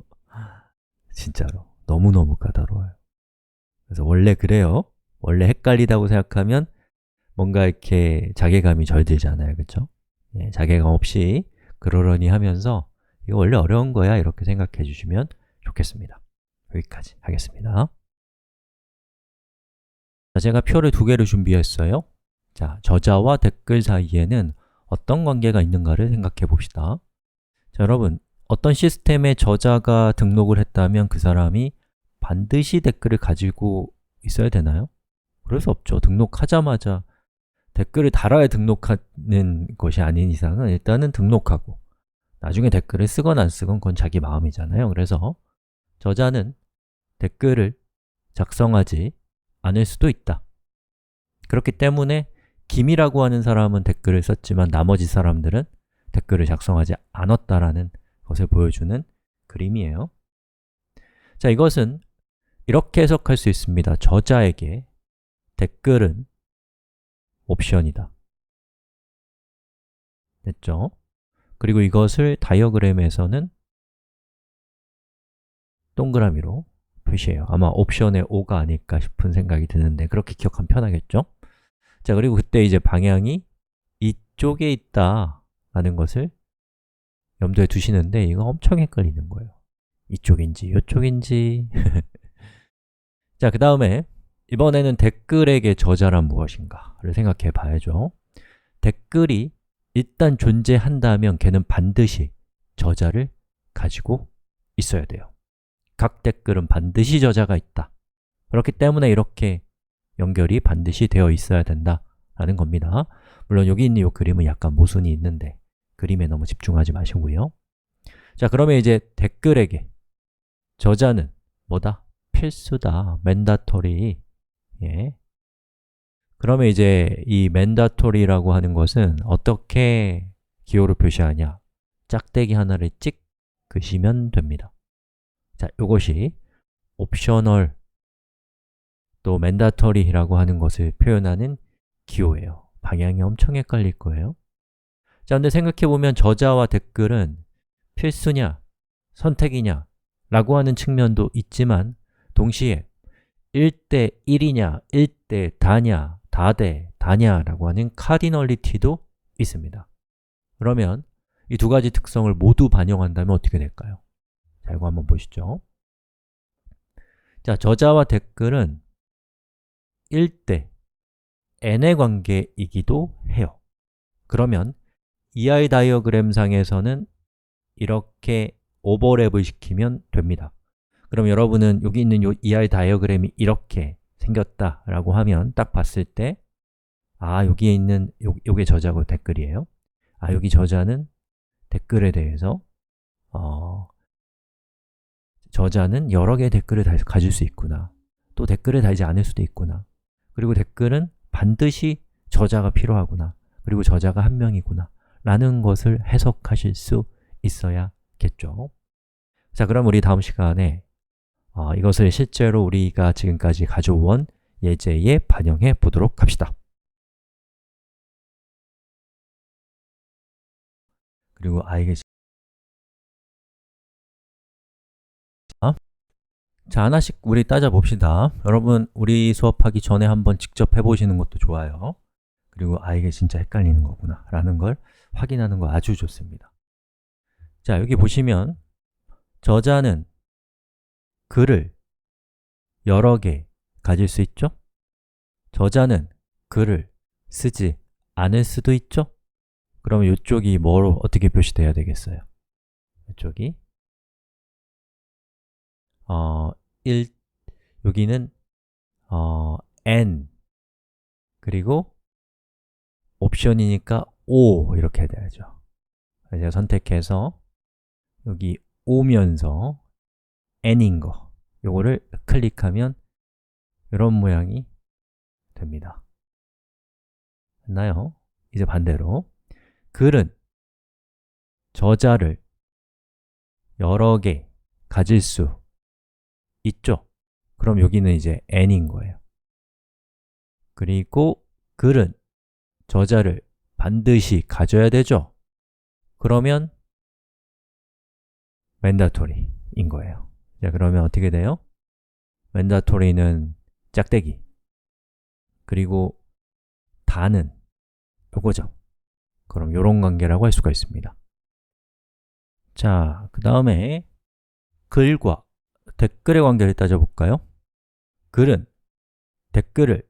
진짜로 너무너무 까다로워요. 그래서 원래 그래요. 원래 헷갈리다고 생각하면 뭔가 이렇게 자괴감이 절 들잖아요. 그렇죠? 예, 자괴감 없이 그러려니 하면서 이거 원래 어려운 거야 이렇게 생각해 주시면 좋겠습니다. 여기까지 하겠습니다. 자, 제가 표를 2개를 준비했어요. 자, 저자와 댓글 사이에는 어떤 관계가 있는가를 생각해 봅시다. 자, 여러분, 어떤 시스템에 저자가 등록을 했다면 그 사람이 반드시 댓글을 가지고 있어야 되나요? 그럴 수 없죠. 등록하자마자 댓글을 달아야 등록하는 것이 아닌 이상은 일단은 등록하고 나중에 댓글을 쓰건 안 쓰건 그건 자기 마음이잖아요. 그래서 저자는 댓글을 작성하지 않을 수도 있다. 그렇기 때문에 김이라고 하는 사람은 댓글을 썼지만 나머지 사람들은 댓글을 작성하지 않았다라는 것을 보여주는 그림이에요. 자, 이것은 이렇게 해석할 수 있습니다. 저자에게 댓글은 옵션이다. 됐죠? 그리고 이것을 다이어그램에서는 동그라미로 표시해요. 아마 옵션의 O가 아닐까 싶은 생각이 드는데 그렇게 기억하면 편하겠죠? 자, 그리고 그때 이제 방향이 이쪽에 있다 라는 것을 염두에 두시는데 이거 엄청 헷갈리는 거예요. 이쪽인지 이쪽인지 자, 그 다음에 이번에는 댓글에게 저자란 무엇인가를 생각해 봐야죠. 댓글이 일단 존재한다면 걔는 반드시 저자를 가지고 있어야 돼요. 각 댓글은 반드시 저자가 있다. 그렇기 때문에 이렇게 연결이 반드시 되어 있어야 된다라는 겁니다. 물론 여기 있는 이 그림은 약간 모순이 있는데 그림에 너무 집중하지 마시고요. 자, 그러면 이제 댓글에게 저자는 뭐다? 필수다, mandatory. 예. 그러면 이제 이 mandatory라고 하는 것은 어떻게 기호로 표시하냐? 짝대기 하나를 찍으시면 됩니다. 자, 이것이 optional 또 mandatory라고 하는 것을 표현하는 기호예요. 방향이 엄청 헷갈릴 거예요. 자, 근데 생각해보면 저자와 댓글은 필수냐, 선택이냐 라고 하는 측면도 있지만 동시에 1대 1이냐, 1대 다냐, 다대 다냐 라고 하는 카디널리티도 있습니다. 그러면 이 두 가지 특성을 모두 반영한다면 어떻게 될까요? 자, 이거 한번 보시죠. 자, 저자와 댓글은 1대 n의 관계이기도 해요. 그러면 EI 다이어그램 상에서는 이렇게 오버랩을 시키면 됩니다. 그럼 여러분은 여기 있는 이 EI 다이어그램이 이렇게 생겼다라고 하면 딱 봤을 때 여기에 있는 요게 저자고 댓글이에요. 여기 저자는 댓글에 대해서 저자는 여러 개의 댓글을 가질 수 있구나. 또 댓글을 달지 않을 수도 있구나. 그리고 댓글은 반드시 저자가 필요하구나. 그리고 저자가 한 명이구나. 라는 것을 해석하실 수 있어야겠죠. 자, 그럼 우리 다음 시간에 이것을 실제로 우리가 지금까지 가져온 예제에 반영해 보도록 합시다. 그리고 자, 하나씩 우리 따져봅시다. 여러분, 우리 수업하기 전에 한번 직접 해보시는 것도 좋아요. 그리고 이게 진짜 헷갈리는 거구나 라는 걸 확인하는 거 아주 좋습니다. 자, 여기 보시면 저자는 글을 여러 개 가질 수 있죠? 저자는 글을 쓰지 않을 수도 있죠? 그러면 이쪽이 뭐로 어떻게 표시돼야 되겠어요? 이쪽이 여기는 n 그리고 옵션이니까 O 이렇게 해야 되죠. 제가 선택해서 여기 오면서 n인 거 요거를 클릭하면 이런 모양이 됩니다. 됐나요? 이제 반대로 글은 저자를 여러 개 가질 수 있죠? 그럼 여기는 이제 n인 거예요. 그리고 글은 저자를 반드시 가져야 되죠? 그러면 mandatory인 거예요. 자, 그러면 어떻게 돼요? mandatory는 짝대기 그리고 다는 요거죠. 그럼 요런 관계라고 할 수가 있습니다. 자, 그 다음에 글과 댓글의 관계를 따져볼까요? 글은 댓글을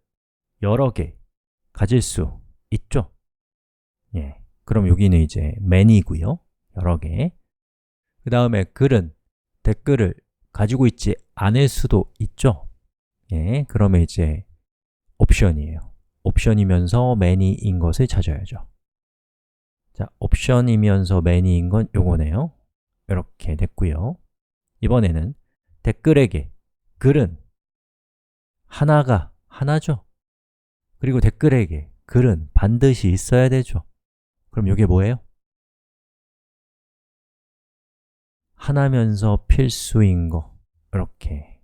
여러 개 가질 수 있죠? 예, 그럼 여기는 이제 many고요. 여러 개. 그 다음에 글은 댓글을 가지고 있지 않을 수도 있죠? 예, 그러면 이제 옵션이에요. 옵션이면서 many인 것을 찾아야죠. 자, 옵션이면서 many인 건 요거네요. 이렇게 됐고요. 이번에는 댓글에게 글은 하나죠. 그리고 댓글에게 글은 반드시 있어야 되죠. 그럼 이게 뭐예요? 하나면서 필수인 거 이렇게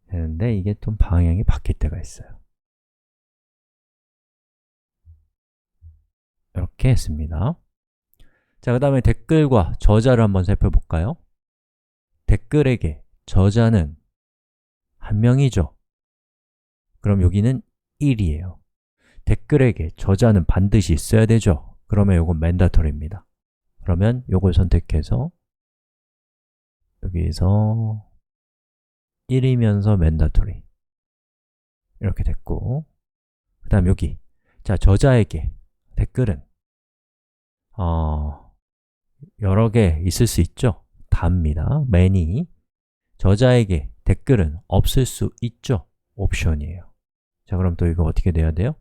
되는데 이게 좀 방향이 바뀔 때가 있어요. 이렇게 했습니다. 자, 그 다음에 댓글과 저자를 한번 살펴볼까요? 댓글에게 저자는 한 명이죠. 그럼 여기는 1이에요. 댓글에게 저자는 반드시 있어야 되죠. 그러면 이건 mandatory입니다. 그러면 이걸 선택해서 여기서 1이면서 mandatory 이렇게 됐고 그 다음 여기 자, 저자에게 댓글은 여러 개 있을 수 있죠? 다입니다. many 저자에게 댓글은 없을 수 있죠? 옵션이에요. 자, 그럼 또 이거 어떻게 돼야 돼요?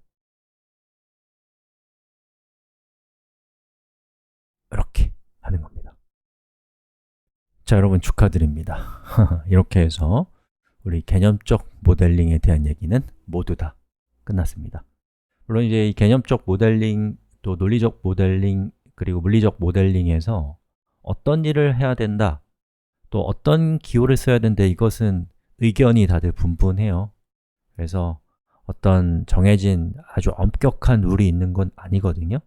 이렇게 하는 겁니다. 자, 여러분 축하드립니다. 이렇게 해서 우리 개념적 모델링에 대한 얘기는 모두 다 끝났습니다. 물론 이제 이 개념적 모델링, 또 논리적 모델링, 그리고 물리적 모델링에서 어떤 일을 해야 된다, 또 어떤 기호를 써야 된다, 이것은 의견이 다들 분분해요. 그래서 어떤 정해진 아주 엄격한 룰이 있는 건 아니거든요.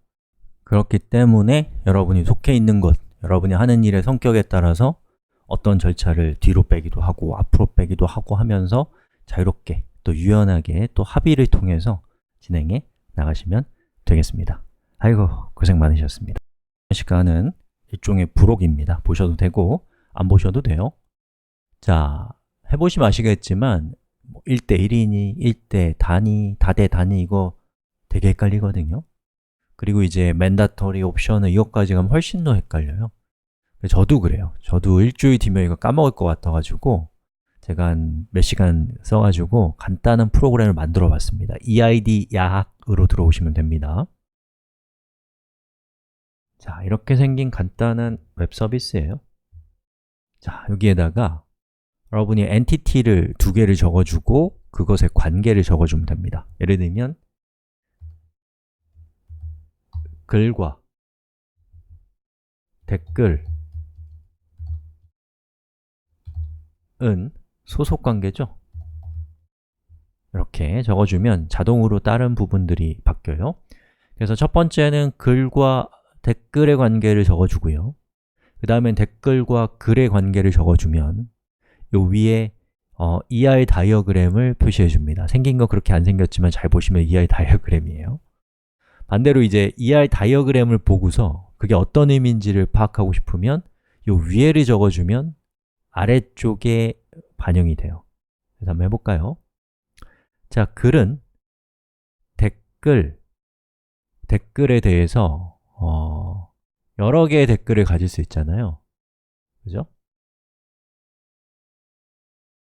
그렇기 때문에 여러분이 속해 있는 것, 여러분이 하는 일의 성격에 따라서 어떤 절차를 뒤로 빼기도 하고 앞으로 빼기도 하고 하면서 자유롭게 또 유연하게 또 합의를 통해서 진행해 나가시면 되겠습니다. 아이고, 고생 많으셨습니다. 이 시간은 일종의 부록입니다. 보셔도 되고 안 보셔도 돼요. 자, 해보시면 아시겠지만 1대 1이니, 1대 단위, 다대 단위 이거 되게 헷갈리거든요. 그리고 이제 mandatory, optional 이것까지 가면 훨씬 더 헷갈려요. 저도 그래요. 저도 일주일 뒤면 이거 까먹을 것 같아가지고 제가 한 몇 시간 써가지고 간단한 프로그램을 만들어 봤습니다. EID 야학으로 들어오시면 됩니다. 자, 이렇게 생긴 간단한 웹 서비스예요. 자, 여기에다가 여러분이 엔티티를 2개를 적어주고 그것의 관계를 적어주면 됩니다. 예를 들면 글과 댓글은 소속관계죠. 이렇게 적어주면 자동으로 다른 부분들이 바뀌어요. 그래서 첫 번째는 글과 댓글의 관계를 적어주고요. 그 다음엔 댓글과 글의 관계를 적어주면 요 위에 ER 다이어그램을 표시해 줍니다. 생긴 거 그렇게 안 생겼지만 잘 보시면 ER 다이어그램이에요. 반대로 이제 ER 다이어그램을 보고서 그게 어떤 의미인지를 파악하고 싶으면 요 위에를 적어주면 아래쪽에 반영이 돼요. 그래서 한번 해볼까요? 자, 글은 댓글에 대해서 여러 개의 댓글을 가질 수 있잖아요. 그죠?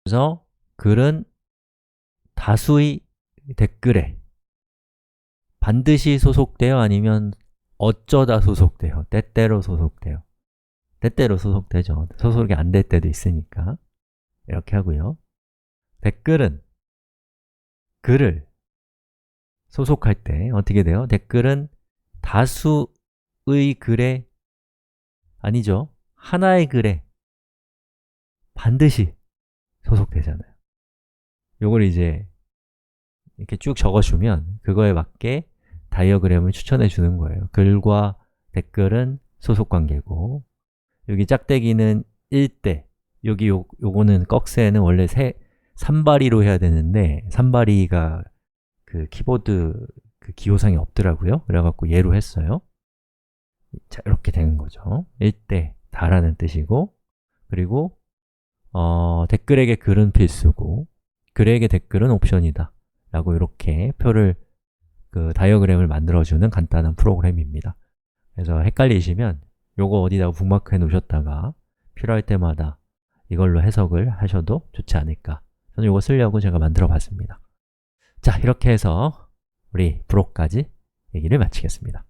그래서 글은 다수의 댓글에 반드시 소속돼요? 아니면 어쩌다 소속돼요? 때때로 소속돼요? 때때로 소속되죠. 소속이 안 될 때도 있으니까 이렇게 하고요. 댓글은 글을 소속할 때 어떻게 돼요? 댓글은 다수의 글에, 아니죠, 하나의 글에 반드시 소속되잖아요. 요걸 이제 이렇게 쭉 적어주면 그거에 맞게 다이어그램을 추천해 주는 거예요. 글과 댓글은 소속관계고, 여기 짝대기는 1대, 여기 요거는 꺽쇠는 원래 3바리로 해야 되는데 3바리가 그 키보드 그 기호상이 없더라고요. 그래갖고 얘로 했어요. 자, 이렇게 되는 거죠. 1대, 다라는 뜻이고, 그리고 댓글에게 글은 필수고 글에게 댓글은 옵션이다 라고 이렇게 표를, 그 다이어그램을 만들어주는 간단한 프로그램입니다. 그래서 헷갈리시면 요거 어디다가 북마크 해 놓으셨다가 필요할 때마다 이걸로 해석을 하셔도 좋지 않을까. 저는 요거 쓰려고 제가 만들어 봤습니다. 자, 이렇게 해서 우리 부록까지 얘기를 마치겠습니다.